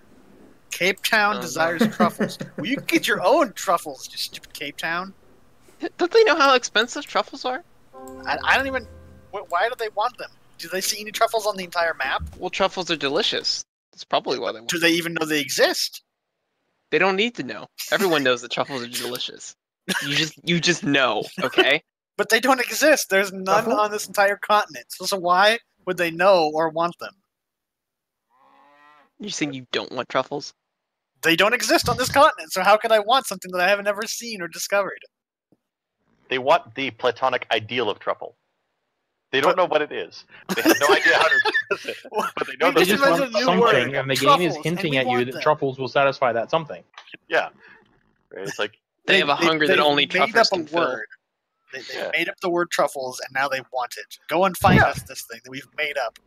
Cape Town desires truffles. Well, you can get your own truffles, you stupid Cape Town. Don't they know how expensive truffles are? I don't even... Why do they want them? Do they see any truffles on the entire map? Well, truffles are delicious. That's probably why they want them. Do they even know they exist? They don't need to know. Everyone knows that truffles are delicious. You just know, okay? But they don't exist. There's none on this entire continent. So why would they know or want them? You're saying you don't want truffles? They don't exist on this continent, so how could I want something that I haven't ever seen or discovered? They want the platonic ideal of truffle. They don't know what it is. They have no idea how to express it. But they know They just want something, and the game is hinting at you that truffles will satisfy that something. Yeah. Right? It's like they have a hunger that only truffles can fill. They made up the word truffles, and now they want it. Go and find us this thing that we've made up.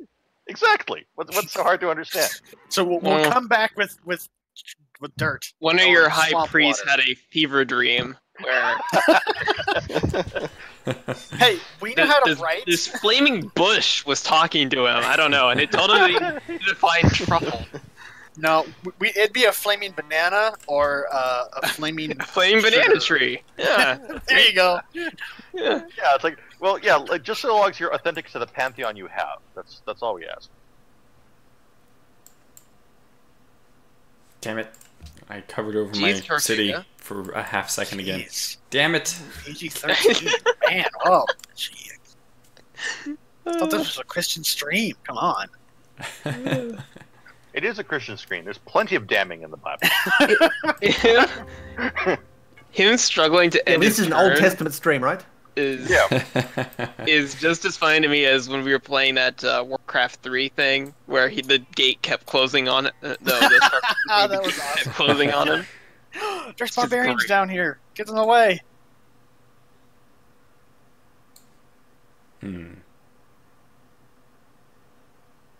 Exactly. What's so hard to understand? So we'll come back with dirt. One of your high priests had a fever dream where hey, we know how to write. This flaming bush was talking to him. I don't know, and it told him to find truffle. No, it'd be a flaming banana or a flaming banana tree. Yeah, there you go. Yeah, it's like Well, yeah, like, just so long as you're authentic to the pantheon you have. That's all we ask. Damn it. I covered over Jeez, my Tortuga. city for a half second again. Jeez. Damn it. PG-13, man. Oh, jeez. I thought this was a Christian stream. Come on. It is a Christian screen. There's plenty of damning in the Bible. Him struggling to end this his is an Old turn Testament stream, right? is Yeah. is just as funny to me as when we were playing that Warcraft 3 thing where the gate kept closing on it. That was kept awesome. closing on him. There's barbarians down here. Get in the way.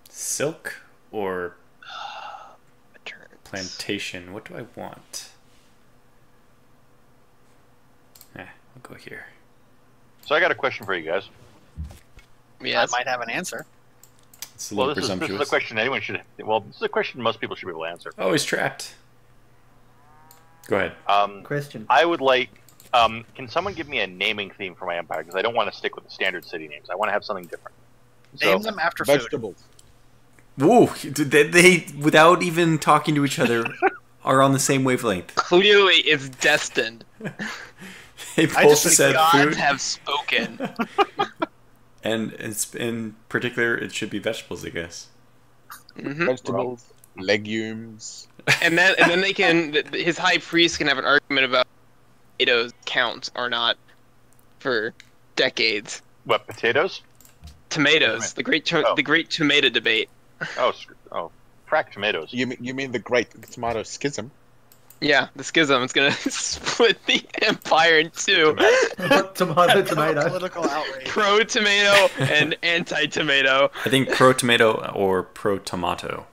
Silk or plantation? What do I want? I'll go here. So I got a question for you guys. Yes. I might have an answer. It's a little This is presumptuous. a question anyone should. Well, this is a question most people should be able to answer. Oh, he's trapped. Go ahead. Question. I would like. Can someone give me a naming theme for my empire? Because I don't want to stick with the standard city names. I want to have something different. Name them after food. Vegetables. Whoa! They without even talking to each other, are on the same wavelength. Clearly, it's destined. They both said gods food, have spoken. and in particular, it should be vegetables, I guess. Mhm. Vegetables, legumes. And then they can. His high priest can have an argument about potatoes count or not for decades. What, potatoes? Tomatoes, the great tomato debate. Crack tomatoes. You mean the Great Tomato Schism? Yeah, the schism is gonna split the empire in two. Tomato. Political outrage. Pro tomato and anti tomato. I think pro tomato or pro tomato.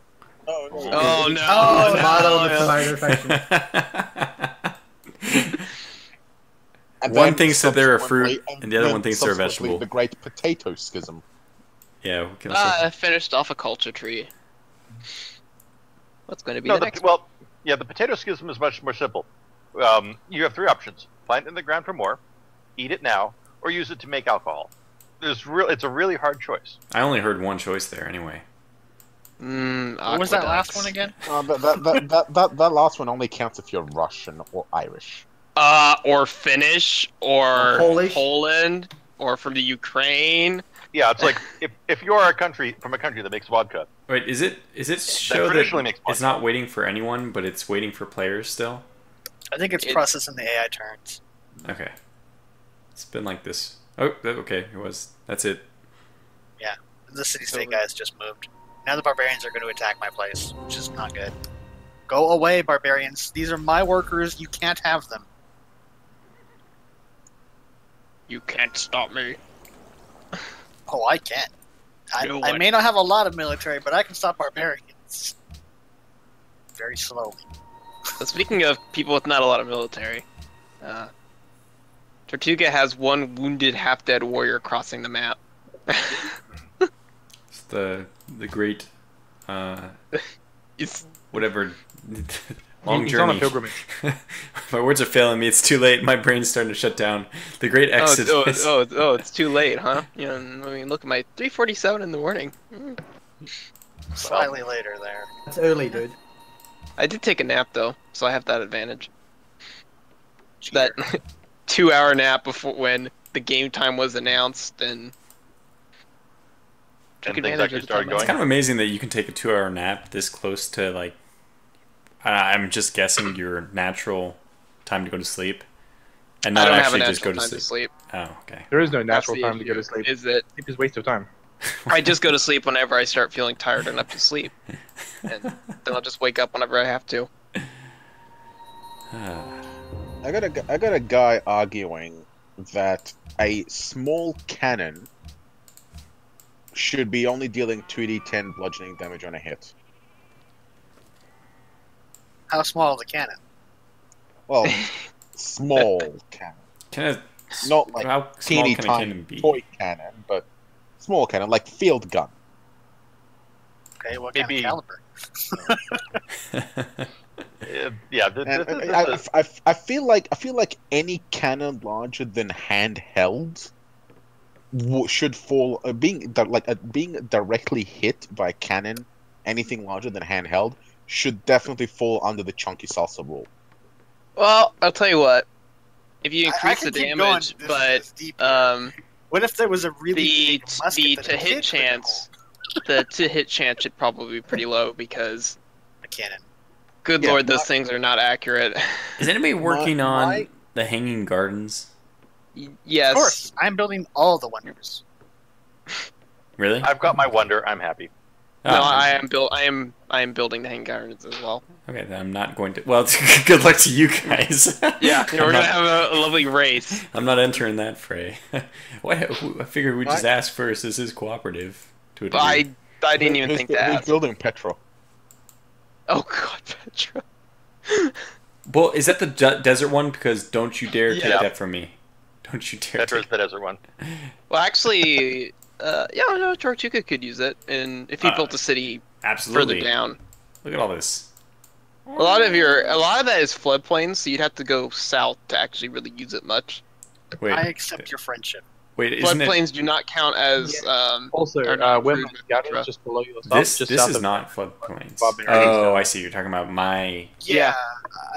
Oh no! Oh no! Oh, no, tomato and tomato faction. And One then thinks that they're a fruit, subsequently- and the other then one thinks they're a subsequently vegetable. The Great Potato Schism. Yeah, we can also... I finished off a culture tree. What's going to be No, the next? the potato schism is much more simple. You have three options: plant it in the ground for more, eat it now, or use it to make alcohol. It's a really hard choice. I only heard one choice there, anyway. What was that last one again? That last one only counts if you're Russian or Irish. Or Finnish, or Polish. Poland, or from the Ukraine. Yeah, it's like if you're from a country that makes vodka. Wait, is it show traditionally that makes it's not waiting for anyone, but it's waiting for players still? I think it's processing the AI turns. Okay. It's been like this. Oh, okay, it was. That's it. Yeah, the city-state guys just moved. Now the barbarians are going to attack my place, which is not good. Go away, barbarians. These are my workers. You can't have them. You can't stop me. Oh, I can. No I one- may not have a lot of military, but I can stop barbarians. Very slowly. So speaking of people with not a lot of military, Tortuga has one wounded, half-dead warrior crossing the map. It's the great It's whatever long He's journey. on a pilgrimage. My words are failing me. It's too late. My brain's starting to shut down. The great exodus. it's too late, huh? You know, I mean, look at my 3:47 in the morning. Slightly later there. That's early, dude. I did take a nap though, so I have that advantage. Cheater. That 2-hour nap before when the game time was announced, and took And things advantage actually of the started time. It's going. kind of amazing that you can take a 2-hour nap this close to, like, I'm just guessing your natural time to go to sleep, and I not don't have a actually just go natural to time sleep. to sleep. Oh, okay. There is no That's natural the time to go to issue, sleep. Is that Sleep is waste of time. I just go to sleep whenever I start feeling tired enough to sleep, and then I'll just wake up whenever I have to. I got a guy arguing that a small cannon should be only dealing 2d10 bludgeoning damage on a hit. How small is the cannon? Well, small cannon. Can it, Not like how small teeny can a tiny cannon be? toy cannon, but small cannon, like field gun. Okay, what Maybe- kind of caliber? Yeah, And I feel like any cannon larger than handheld should fall being directly hit by a cannon, anything larger than handheld, should definitely fall under the chunky salsa rule. Well, I'll tell you what. If you I increase the can keep damage, going but deep here. What if there was a really big musket that to hit hit chance, the to hit chance should probably be pretty low because a cannon? Good lord, those things are not accurate. Is anybody working on the Hanging Gardens? Yes. Of course, I'm building all the wonders. Really? I've got my wonder. I'm happy. No, I am building the Hanging Gardens as well. Okay, then I'm not going to. Well, good luck to you guys. Yeah, we're gonna have a lovely race. I'm not entering that fray. I figured we'd just ask first. This is cooperative. To a degree. I didn't even think that. Who's building Petra? Oh God, Petra. Well, is that the desert one? Because don't you dare take that from me. Don't you dare. Petra's the desert one. Well, actually, no, Tortuga could use it, and if he built a city further down. Look at all this. A lot of that is floodplains, so you'd have to go south to actually really use it much. Wait, I accept your friendship. Wait, floodplains do not count as also women gathering just below your stuff. This is not floodplains. Oh, I see. You're talking about my. Yeah.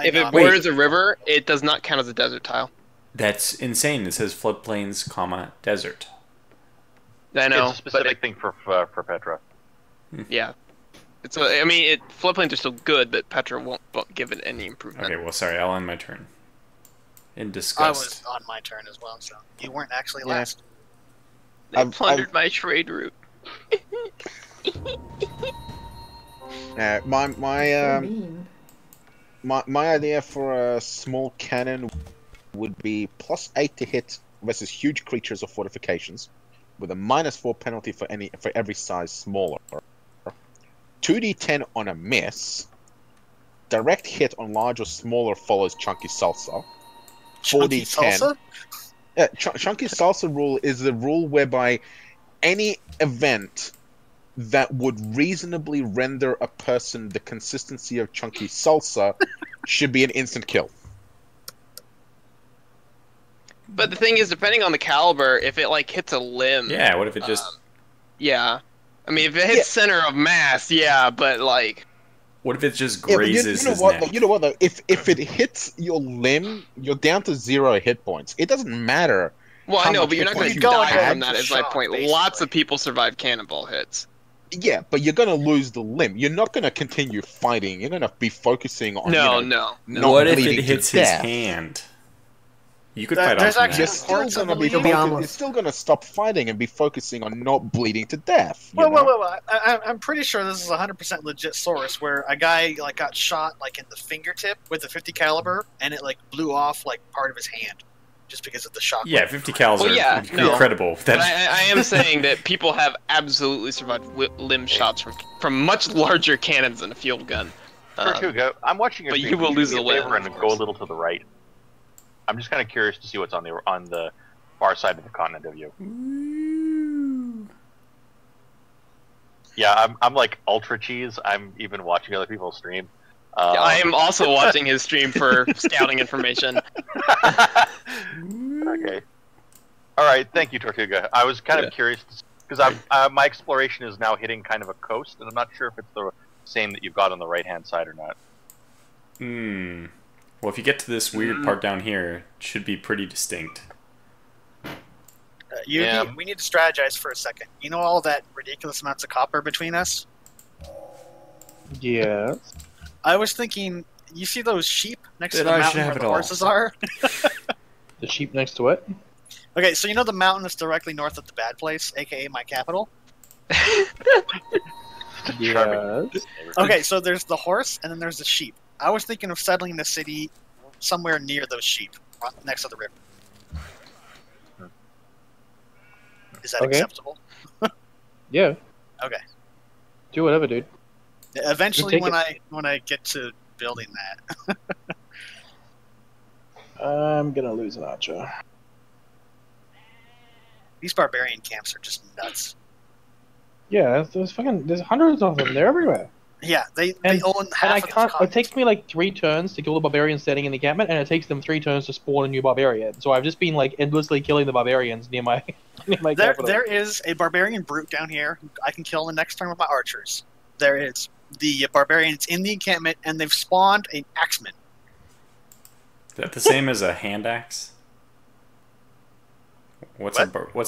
If it borders a river, it does not count as a desert tile. That's insane. It says floodplains, desert. I know. It's a specific thing for Petra. Yeah. Floodplains are still good, but Petra won't give it any improvement. Okay, well, sorry. I'll end my turn. In disgust. I was on my turn as well, so you weren't actually last. They plundered my trade route. My idea for a small cannon would be +8 to hit versus huge creatures or fortifications, with a -4 penalty for every size smaller. 2d10 on a miss. Direct hit on large or smaller follows chunky salsa. 4d10. Yeah, chunky salsa rule is the rule whereby any event that would reasonably render a person the consistency of chunky salsa should be an instant kill. But the thing is, depending on the caliber, if it hits a limb. Yeah. What if it just? Yeah. I mean, if it hits center of mass, but What if it just grazes his neck? You know what though? If it hits your limb, you're down to 0 hit points. It doesn't matter. Well, I know, but you're not going to die from that. Is my point. Basically. Lots of people survive cannonball hits. Yeah, but you're going to lose the limb. You're not going to continue fighting. You're going to be focusing on. No. What if it hits his hand? You could fight off that. You're still going to stop fighting and be focusing on not bleeding to death. Well, I'm pretty sure this is a 100% legit source where a guy got shot in the fingertip with a 50 caliber and it blew off part of his hand just because of the shock. Yeah, 50 cals are incredible. But I am saying that people have absolutely survived limb shots from much larger cannons than a field gun. Tortuga, I'm watching your but stream. You will lose a limb and go a little to the right. I'm just kind of curious to see what's on the far side of the continent of you. Ooh. Yeah, I'm like ultra cheese. I'm even watching other people stream. I am also watching his stream for scouting information. Okay. All right. Thank you, Tortuga. I was kind of curious because my exploration is now hitting kind of a coast, and I'm not sure if it's the same that you've got on the right-hand side or not. Well, if you get to this weird part down here, it should be pretty distinct. We need to strategize for a second. You know all that ridiculous amounts of copper between us? Yes. I was thinking, you see those sheep next to the mountain where the horses are? The sheep next to it? Okay, so you know the mountain that's directly north of the bad place, aka my capital? Yes. Okay, so there's the horse, and then there's the sheep. I was thinking of settling the city somewhere near those sheep, next to the river. Is that acceptable? Yeah. Okay. Do whatever, dude. Eventually, when I get to building that. I'm gonna lose an archer. These barbarian camps are just nuts. Yeah, there's hundreds of them. They're everywhere. Yeah, they And, own half and I of this can't. It continent. takes me like 3 turns to kill the barbarian standing in the encampment, and it takes them 3 turns to spawn a new barbarian. So I've just been like endlessly killing the barbarians near my capital. There is a barbarian brute down here who I can kill in the next turn with my archers. There is the barbarians in the encampment, and they've spawned an axeman. Is that the same as a hand axe? What's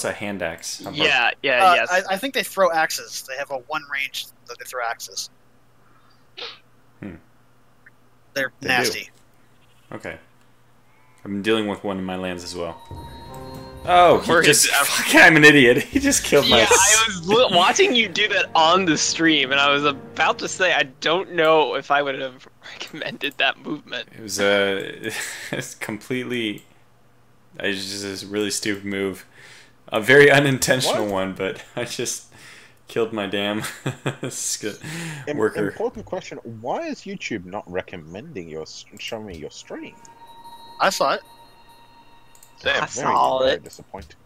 a hand axe? Yes. I think they throw axes. They have a 1 range that they throw axes. They're They nasty. do. Okay. I've been dealing with one in my lands as well. Oh, I'm an idiot. He just killed my... Yeah, I was watching you do that on the stream, and I was about to say I don't know if I would have recommended that movement. It was it's completely... It's just a really stupid move. A very unintentional one, but I just killed my damn worker. Important question: why is YouTube not recommending showing me your stream? I saw it. I Very, saw very it. disappointing.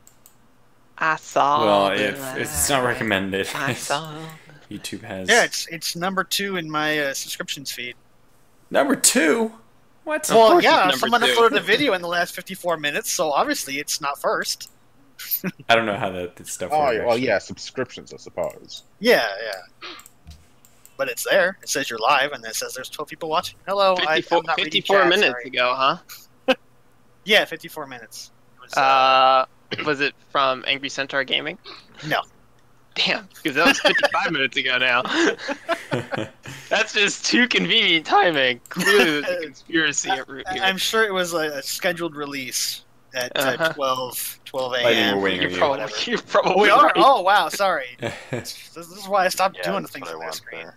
I saw Well, it. it's not recommended. I saw it. YouTube has... Yeah, it's number 2 in my subscriptions feed. Number 2? What? Well, yeah, someone uploaded a video in the last 54 minutes, so obviously it's not first. I don't know how that stuff Oh, works. well, yeah, subscriptions, I suppose. Yeah. But it's there. It says you're live, and it says there's 12 people watching. Hello, 54, I'm not reading 54 chat, minutes sorry. ago, huh? Yeah, 54 minutes. It was, Was it from Angry Centaur Gaming? No. Damn, because that was 55 minutes ago now. That's just too convenient timing. Clearly there's a conspiracy at root here. I'm sure it was a scheduled release at 12 Lightning, we're a.m. waiting on you. You're probably We are? right. Oh, wow, sorry. This is why I stopped doing the things on my screen.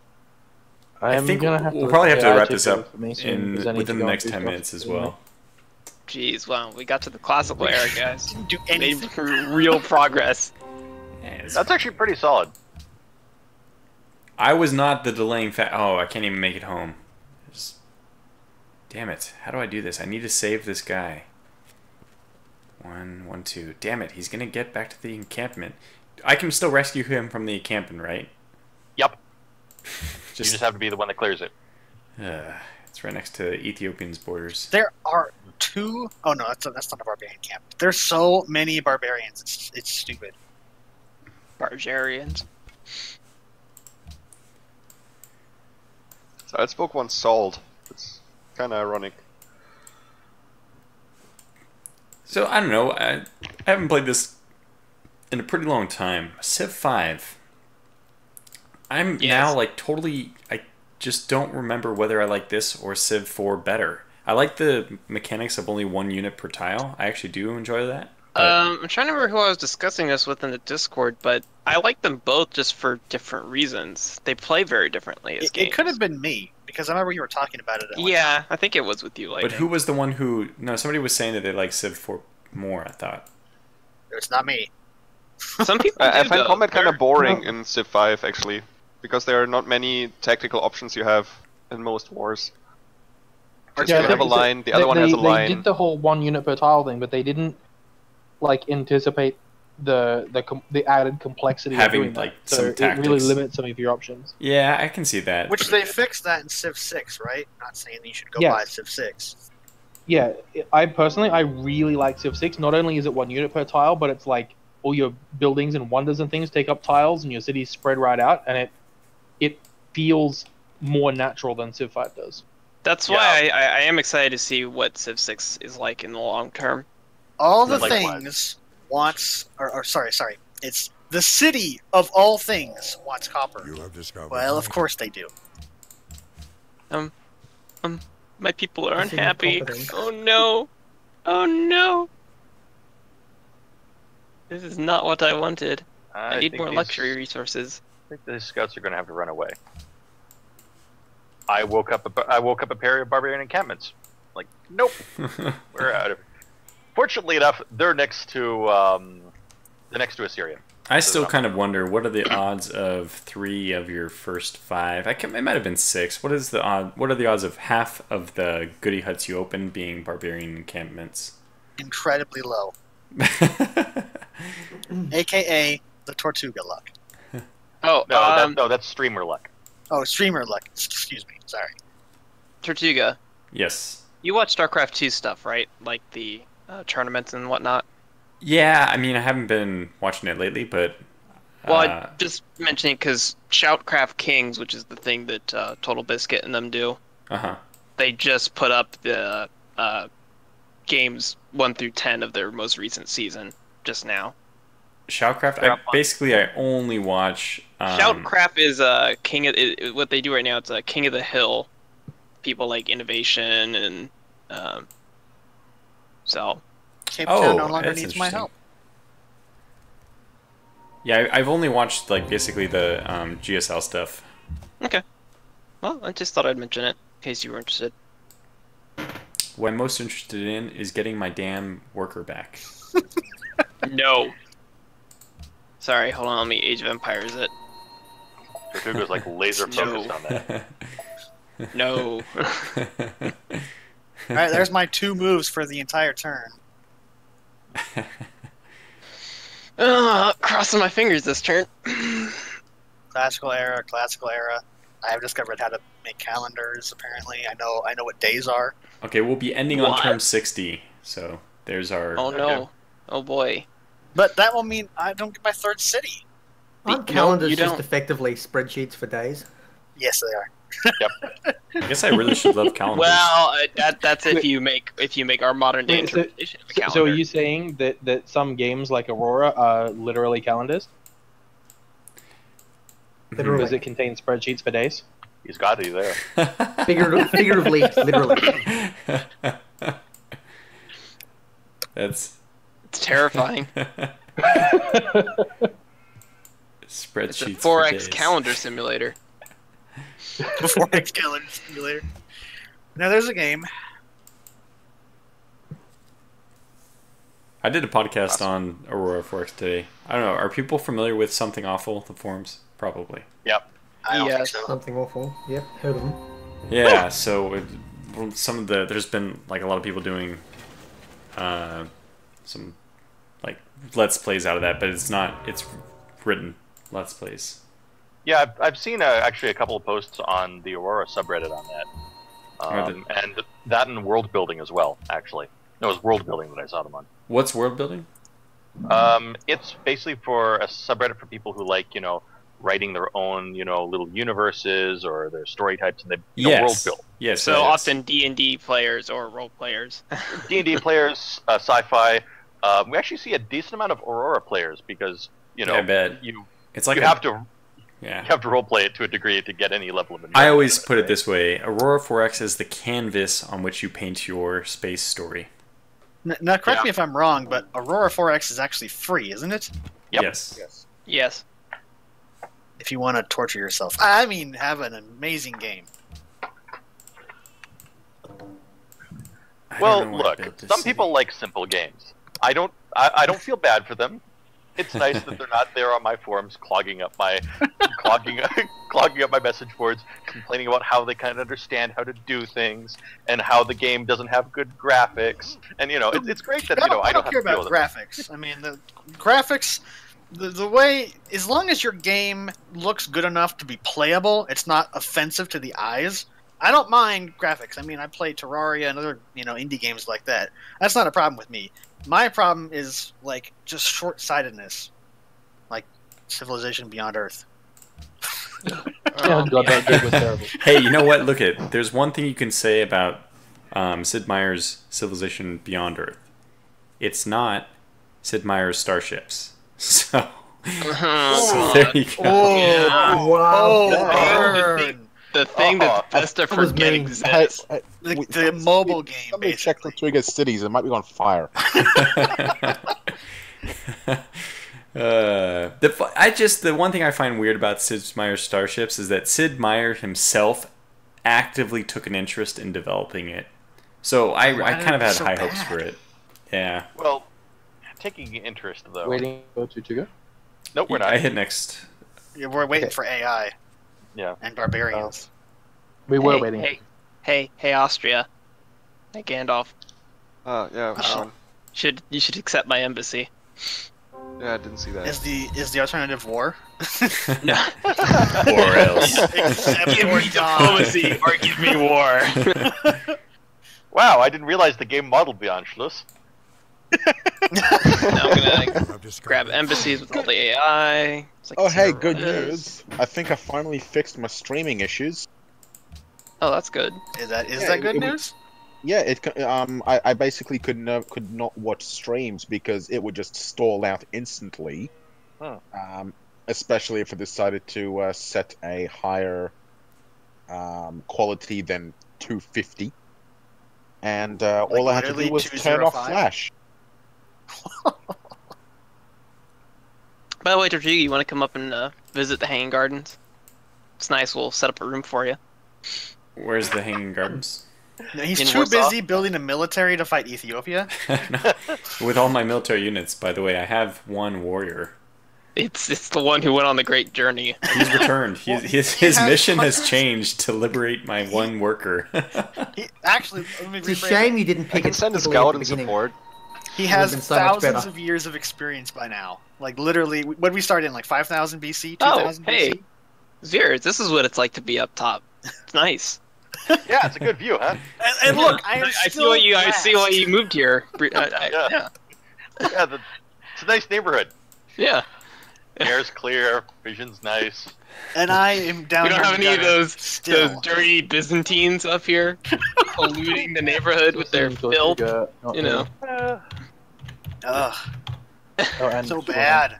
I think we'll probably have to wrap this up within the next 10 minutes as well. Jeez, wow, we got to the classical era, guys. Didn't do anything. Made real progress. That's actually pretty solid. I was not the delaying Oh, I can't even make it home. Damn it. How do I do this? I need to save this guy. 1, 1, 2. Damn it. He's going to get back to the encampment. I can still rescue him from the encampment, right? Yep. You just have to be the one that clears it. It's right next to Ethiopian's borders. There are 2... Oh, no, that's not a barbarian camp. There's so many barbarians. It's stupid. Barbarians. Salzburg once sold. It's kind of ironic. So, I don't know. I haven't played this in a pretty long time. Civ 5. I'm now, like, totally... I just don't remember whether I like this or Civ 4 better. I like the mechanics of only 1 unit per tile. I actually do enjoy that. I'm trying to remember who I was discussing this with in the Discord, but I like them both just for different reasons. They play very differently as games. It could have been me, because I remember you were talking about it. Yeah, I think it was with you, Lightning. But who was the one who... No, somebody was saying that they like Civ 4 more, I thought. It's not me. Some people I do, find though. combat kind of boring in Civ 5, actually. Because there are not many tactical options you have in most wars. Just you have a line, the other one has a line. They did the whole 1 unit per tile thing, but they didn't like anticipate the added complexity Having, of doing like, that. some So it tactics. really limits some of your options. Yeah, I can see that. Which they fixed that in Civ 6, right? Not saying that you should go Yes. buy Civ 6. Yeah, I really like Civ 6. Not only is it 1 unit per tile, but it's like all your buildings and wonders and things take up tiles, and your cities spread right out, and it feels more natural than Civ 5 does. That's why I am excited to see what Civ 6 is like in the long term. All the things wants... Sorry. It's the city of all things wants copper. You have discovered. Well, of course they do. My people are I see no unhappy. confidence. Oh no. Oh no. This is not what I wanted. I need think more these- luxury resources. I think the scouts are going to have to run away. I woke up a pair of barbarian encampments. Like, nope, we're out of it. Fortunately enough, they're next to Assyria. I still kind of wonder, what are the odds of 3 of your first 5? It might have been 6. What are the odds of half of the goody huts you open being barbarian encampments? Incredibly low. AKA the Tortuga luck. Oh, No, that's streamer luck. Oh, streamer luck. Excuse me. Sorry. Tortuga, Yes. you watch StarCraft 2 stuff, right? Like the tournaments and whatnot. Yeah, I mean, I haven't been watching it lately, but Well, I just mentioning because Shoutcraft Kings, which is the thing that Total Biscuit and them do, they just put up the games 1 through 10 of their most recent season just now. Shoutcraft. I only watch. Shoutcraft is king of what they do right now. It's a king of the hill. People like innovation and so. Cape Town no longer needs my help. Yeah, I've only watched like basically the GSL stuff. Okay. Well, I just thought I'd mention it in case you were interested. What I'm most interested in is getting my damn worker back. No. Sorry, hold on. Let me Age of Empires it. Tortuga's like laser focused on that. No. Alright, there's my 2 moves for the entire turn. Crossing my fingers this turn. Classical era. I have discovered how to make calendars, apparently. I know what days are. Okay, we'll be ending on turn 60, so there's our... Oh no. Oh boy. But that will mean I don't get my 3rd city. Aren't calendars just effectively spreadsheets for days? Yes, they are. Yep. I guess I really should love calendars. Well, that's if you make our modern day interpretation of a calendar. So are you saying that some games like Aurora are literally calendars? Literally. Does it contain spreadsheets for days? He's got to there. Figuratively, literally. It's terrifying. Spreadsheets. It's a 4X calendar simulator. 4X calendar simulator. Now there's a game. I did a podcast on Aurora 4X today. I don't know. Are people familiar with Something Awful, the forums? Probably. Yep. I don't think so. Something Awful. Yep, heard of them. Yeah, so there's been like a lot of people doing some like Let's Plays out of that, but it's written Let's Plays. Yeah, I've seen actually a couple of posts on the Aurora subreddit on that. And that and world building as well, actually. No, it was world building that I saw them on. What's world building? It's basically for a subreddit for people who like, writing their own, little universes or their story types, and they world build. Yes. So often D&D players or role players. D&D players, sci-fi. We actually see a decent amount of Aurora players because, I bet. It's like you have to roleplay it to a degree to get any level of. I always put it this way: Aurora 4X is the canvas on which you paint your space story. Now, correct me if I'm wrong, but Aurora 4X is actually free, isn't it? Yep. Yes. If you want to torture yourself, I mean, have an amazing game. Well, look, some people like simple games. I don't feel bad for them. It's nice that they're not there on my forums clogging up my message boards, complaining about how they can't understand how to do things and how the game doesn't have good graphics. And it's great that I don't care about graphics. I mean, the graphics, the way, as long as your game looks good enough to be playable, it's not offensive to the eyes. I don't mind graphics. I mean, I play Terraria and other indie games like that. That's not a problem with me. My problem is like just short-sightedness, like Civilization Beyond Earth. Oh god, that game was terrible. Hey, you know what? Look there's one thing you can say about Sid Meier's Civilization Beyond Earth. It's not Sid Meier's Starships. So there you go. Oh, wow. The thing that's best to forget exists. The mobile game. Somebody check the Twigger cities. It might be on fire. The one thing I find weird about Sid Meier's Starships is that Sid Meier himself actively took an interest in developing it. So I kind of had high hopes for it. Yeah. Well, taking interest though. Waiting to go? Nope, we're not. I hit next. Yeah, we're waiting for AI. Yeah. And barbarians. We were waiting. Hey, Austria. Hey, Gandalf. Yeah. You should accept my embassy. Yeah, I didn't see that. Is the alternative war? No. Or else. Except Give or me die. diplomacy or give me war. Wow, I didn't realize the game modeled beyond Schluss. Now I'm gonna grab embassies with all the AI. It's like Oh, hey, zero good is. news. I think I finally fixed my streaming issues. Oh, that's good. Is that Yeah, good it- news? Yeah, I basically could not watch streams because it would just stall out instantly. Huh. Especially if I decided to set a higher quality than 250. And all I had to literally do was turn off 205? Flash. By the way, Tortuga, you want to come up and visit the Hanging Gardens? It's nice. We'll set up a room for you. Where's the Hanging Gardens? No, he's In too Warsaw? busy building a military to fight Ethiopia. No. With all my military units, by the way, I have one warrior. It's the one who went on the great journey. He's returned. His mission has changed to liberate my one worker. Actually, let me It's a rephrase shame it. you didn't I pick can it send a quickly at scout the and beginning. support. He It has would've been so much thousands better. of years of experience by now. Like literally, what did we start in? Like 5,000 BC, Oh, 2,000 hey. BC. Zir, this is what it's like to be up top. It's nice. Yeah, it's a good view, huh? And look, I am I see still why you. I see why last. you moved here. Yeah. Yeah. Yeah, it's a nice neighborhood. Yeah. Air's clear, vision's nice. And I am down. We don't here have in the any of gutter those still. dirty Byzantines up here polluting the neighborhood with their filth. You know. Ugh, and so bad.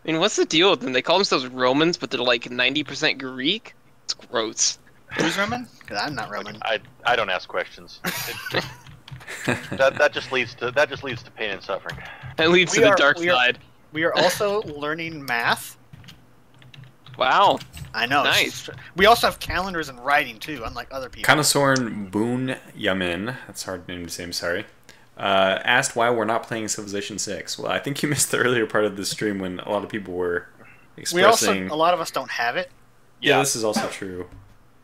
I mean, what's the deal with them? They call themselves Romans, but they're like 90% Greek. It's gross. Who's Roman? Because I'm not Roman. I don't ask questions. That just leads to pain and suffering. That leads to We the are- dark we are- side. We are also learning math. Wow. I know. Nice. We also have calendars and writing too, unlike other people. Kanasorn Boon Yamin, that's a hard name to say, I'm sorry, asked why we're not playing Civilization 6. Well, I think you missed the earlier part of the stream when a lot of people were We also, expressing... a lot of us don't have it. Yeah, this is also true.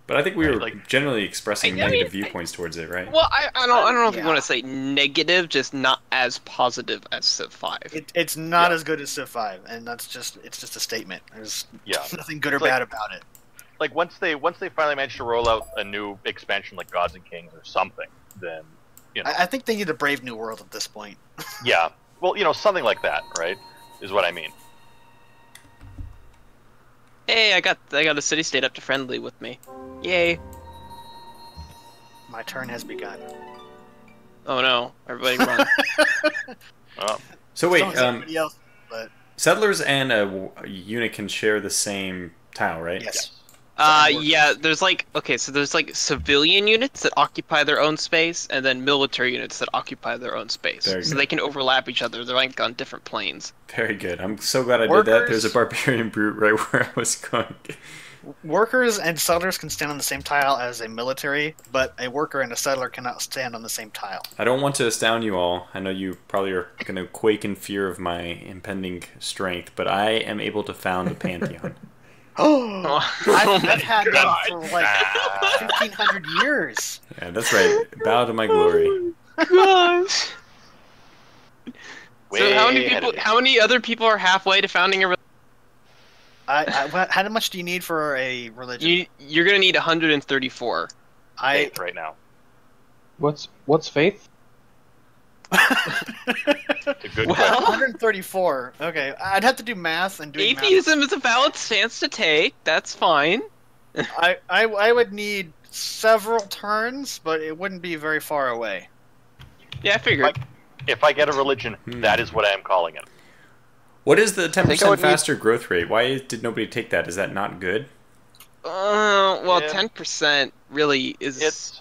But I think we were like- generally expressing I mean, negative viewpoints towards it, right? Well, I don't know if you Yeah. want to say negative, just not as positive as Civ 5. It's not as good as Civ 5, and it's just a statement. There's Yeah. nothing good or It's like- bad about it. Like once they finally manage to roll out a new expansion like Gods and Kings or something, then you know. I think they need a Brave New World at this point. Yeah. Well, something like that, right? Is what I mean. Hey, I got a city-state up to friendly with me. Yay. My turn has begun. Oh no, everybody run. So wait, Don't say anybody else, but settlers and a unit can share the same tile, right? yes. Yeah, there's like civilian units that occupy their own space, and then military units that occupy their own space. Very So good. they can overlap each other. They're like on different planes. Very good. I'm so glad I did that. There's a barbarian brute right where I was going. Workers and settlers can stand on the same tile as a military, but a worker and a settler cannot stand on the same tile. I don't want to astound you all. I know you probably are going to quake in fear of my impending strength, but I am able to found a pantheon. I've had that for like 1,500 years. Yeah, that's right. Bow to my glory. Gosh. So Way how many ahead people? of you. How many other people are halfway to founding a religion? How much do you need for a religion? You're gonna need 134. Faith right now. What's faith? It's a good Well- question. 134. Okay, I'd have to do math and do math. Atheism is a valid stance to take. That's fine. I would need several turns, but it wouldn't be very far away. Yeah, I figured. If I get a religion, that is what I am calling it. What is the think I 10% would need- faster growth rate? Why did nobody take that? Is that not good? Well, Yeah. 10% really is.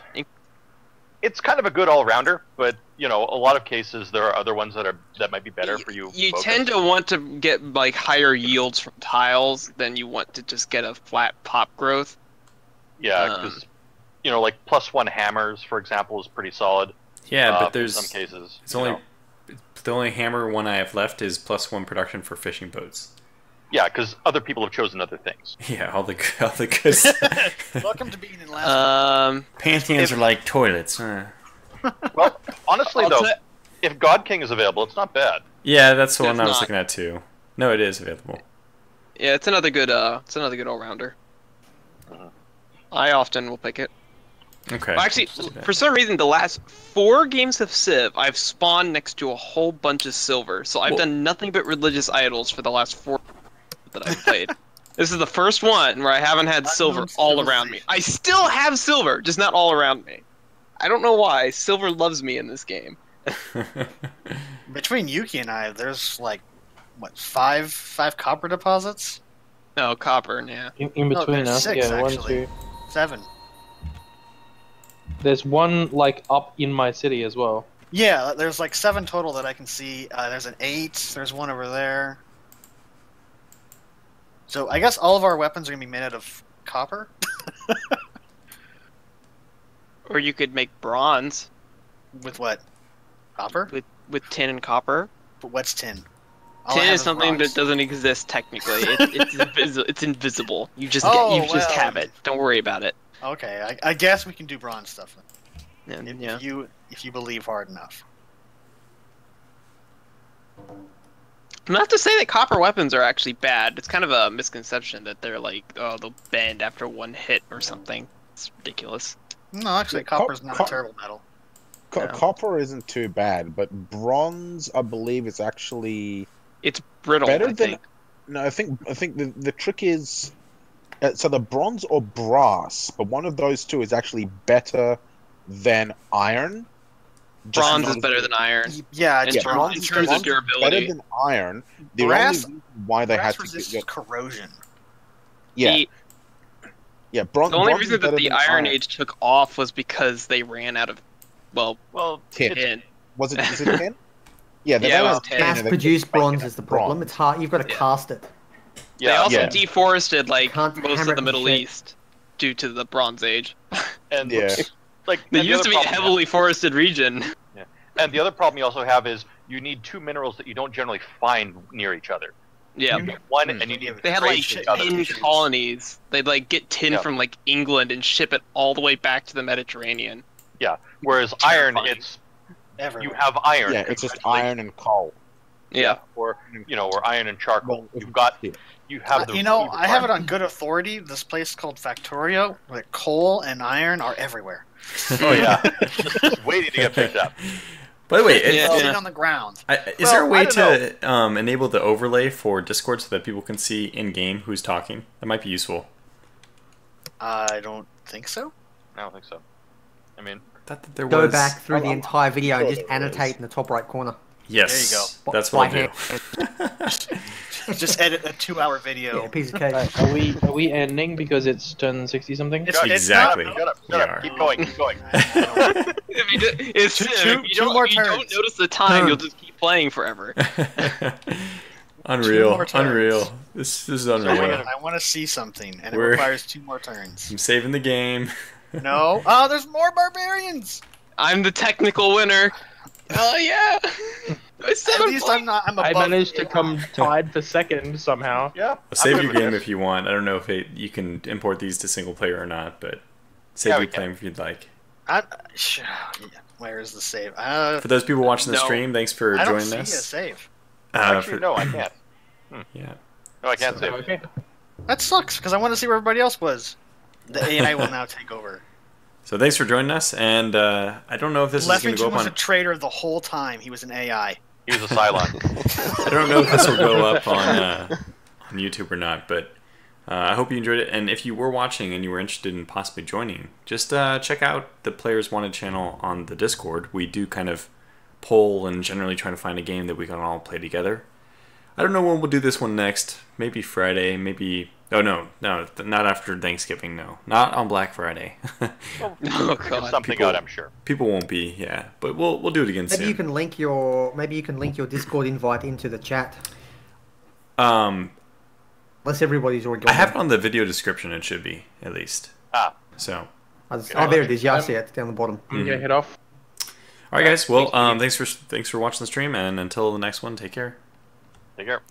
It's kind of a good all-rounder, but a lot of cases there are other ones that might be better for you. You focused. tend to want to get like higher yields from tiles than you want to just get a flat pop growth. Yeah, because like +1 hammers, for example, is pretty solid. Yeah, but in there's some cases. It's only the only hammer one I have left is +1 production for fishing boats. Yeah, because other people have chosen other things. Yeah, all the good stuff. Welcome to being in last. Pantheons are like toilets. Well, honestly, though, if God King is available, it's not bad. Yeah, that's the one It's I was not. looking at too. No, it is available. Yeah, it's another good all-rounder. I often will pick it. Okay. Well, actually, for some reason, the last 4 games of Civ, I've spawned next to a whole bunch of silver. So I've done nothing but religious idols for the last 4 that I've played. This is the first one where I haven't had silver all around me. I still have silver, just not all around me. I don't know why. Silver loves me in this game. Between Yuki and I, there's like, what, five copper deposits? No, copper, yeah. In between there's us, 6, yeah, actually. 1, 2. 7. There's one like up in my city as well. Yeah, there's like 7 total that I can see. There's an 8. There's one over there. So I guess all of our weapons are gonna be made out of copper. Or you could make bronze With what? Copper? with tin and copper. But what's tin? All I Tin have is something bronze. that doesn't exist technically. It's invisible. You just Oh, just well. have it. Don't worry about it. Okay, I guess we can do bronze stuff then. Yeah. If you believe hard enough. Not to say that copper weapons are actually bad. It's kind of a misconception that they're like, oh, they'll bend after 1 hit or something. It's ridiculous. No, actually, copper's not a terrible metal. Copper isn't too bad, but bronze, I believe, is actually It's brittle. better I than. think. No, I think the trick is, so the bronze or brass, but one of those two is actually better than iron. Just Bronze not is better than iron. Yeah, In it's terms- bronze. in terms of bronze is durability. better than iron. The Brass- only reason why they had Brass to resists corrosion. yeah The bronze. the only bronze is reason that better the than Iron Age took off was because they ran out of, well, tin. tin. Was it 10? Yeah, they Yeah, ran it out was of 10. tin, and they Mass-produced couldn't make bronze enough is the problem. bronze. It's hard. You've got to cast it. They Yeah, also Yeah. deforested like Can't most hammer of the it in Middle shape. East due to the Bronze Age. and Yeah. like They and the used other to be a problem- heavily forested region. And the other problem you also have is you need 2 minerals that you don't generally find near each other. Yeah. You need one, and you need They had trade like each other. 10 colonies. They'd like get tin Yeah. from like England and ship it all the way back to the Mediterranean. Yeah. Whereas iron, Terrifying. it's Everywhere. you have iron. Yeah, it's just essentially. iron and coal. Yeah. Or or iron and charcoal. Well, You have the. You know, key I have it requirement. on good authority. This place called Factorio, where coal and iron are everywhere. Oh yeah, just waiting to get picked up. By the way, Yeah. Sitting on the ground. is there a way I don't to enable the overlay for Discord so that people can see in game who's talking? That might be useful. I don't think so. I don't think so. I mean, Thought that there Go was. back through the I'm entire video and sure just there annotate is. in the top right corner. Yes, There you go. that's what I'll By do. Just edit a 2-hour video. Yeah, piece of cake. Are we ending because it's turned 60 something? It's Exactly. not- shut up, We shut are. up. Keep going, keep going. If you, it's, Two- if two- you two don't, more if you don't turns. notice the time, you'll just keep playing forever. Unreal, more turns. unreal. This is I unreal. want to see something, and it We're- requires 2 more turns. I'm saving the game. No. Oh, there's more barbarians. I'm the technical winner. Oh yeah. At 7 least points. I'm not. I'm I above. managed to come tied for second somehow. Yeah. I'll save I'm your good with game this. if you want. I don't know if you can import these to single player or not, but save Yeah, we your claim if you'd like. Where is the save? For those people watching the No. stream, thanks for I don't joining see a us. save. Actually, no, I can't. Yeah. No, I can't So- save. Okay. That sucks because I want to see where everybody else was. The AI will now take over. So thanks for joining us, and I don't know if this is going to go Leffington up was on. a traitor the whole time. He was an AI. He was a Cylon. I don't know if this will go up on YouTube or not, but I hope you enjoyed it. And if you were watching and you were interested in possibly joining, just check out the Players Wanted channel on the Discord. We do kind of poll and generally try to find a game that we can all play together. I don't know when we'll do this one next. Maybe Friday, maybe... Oh, no, not after Thanksgiving, no. Not on Black Friday. Oh Get god. something People- out, I'm sure. People won't be, yeah. But we'll do it again Maybe soon. you can link your Discord invite into the chat. Um, Unless everybody's already I got have it one. on the video description, it should be, at least. Ah, So... Oh, there it is. Yeah, I see it. It's down the bottom. I'm gonna head off. All right, guys. Well, thanks for watching the stream, and until the next one, take care. take care.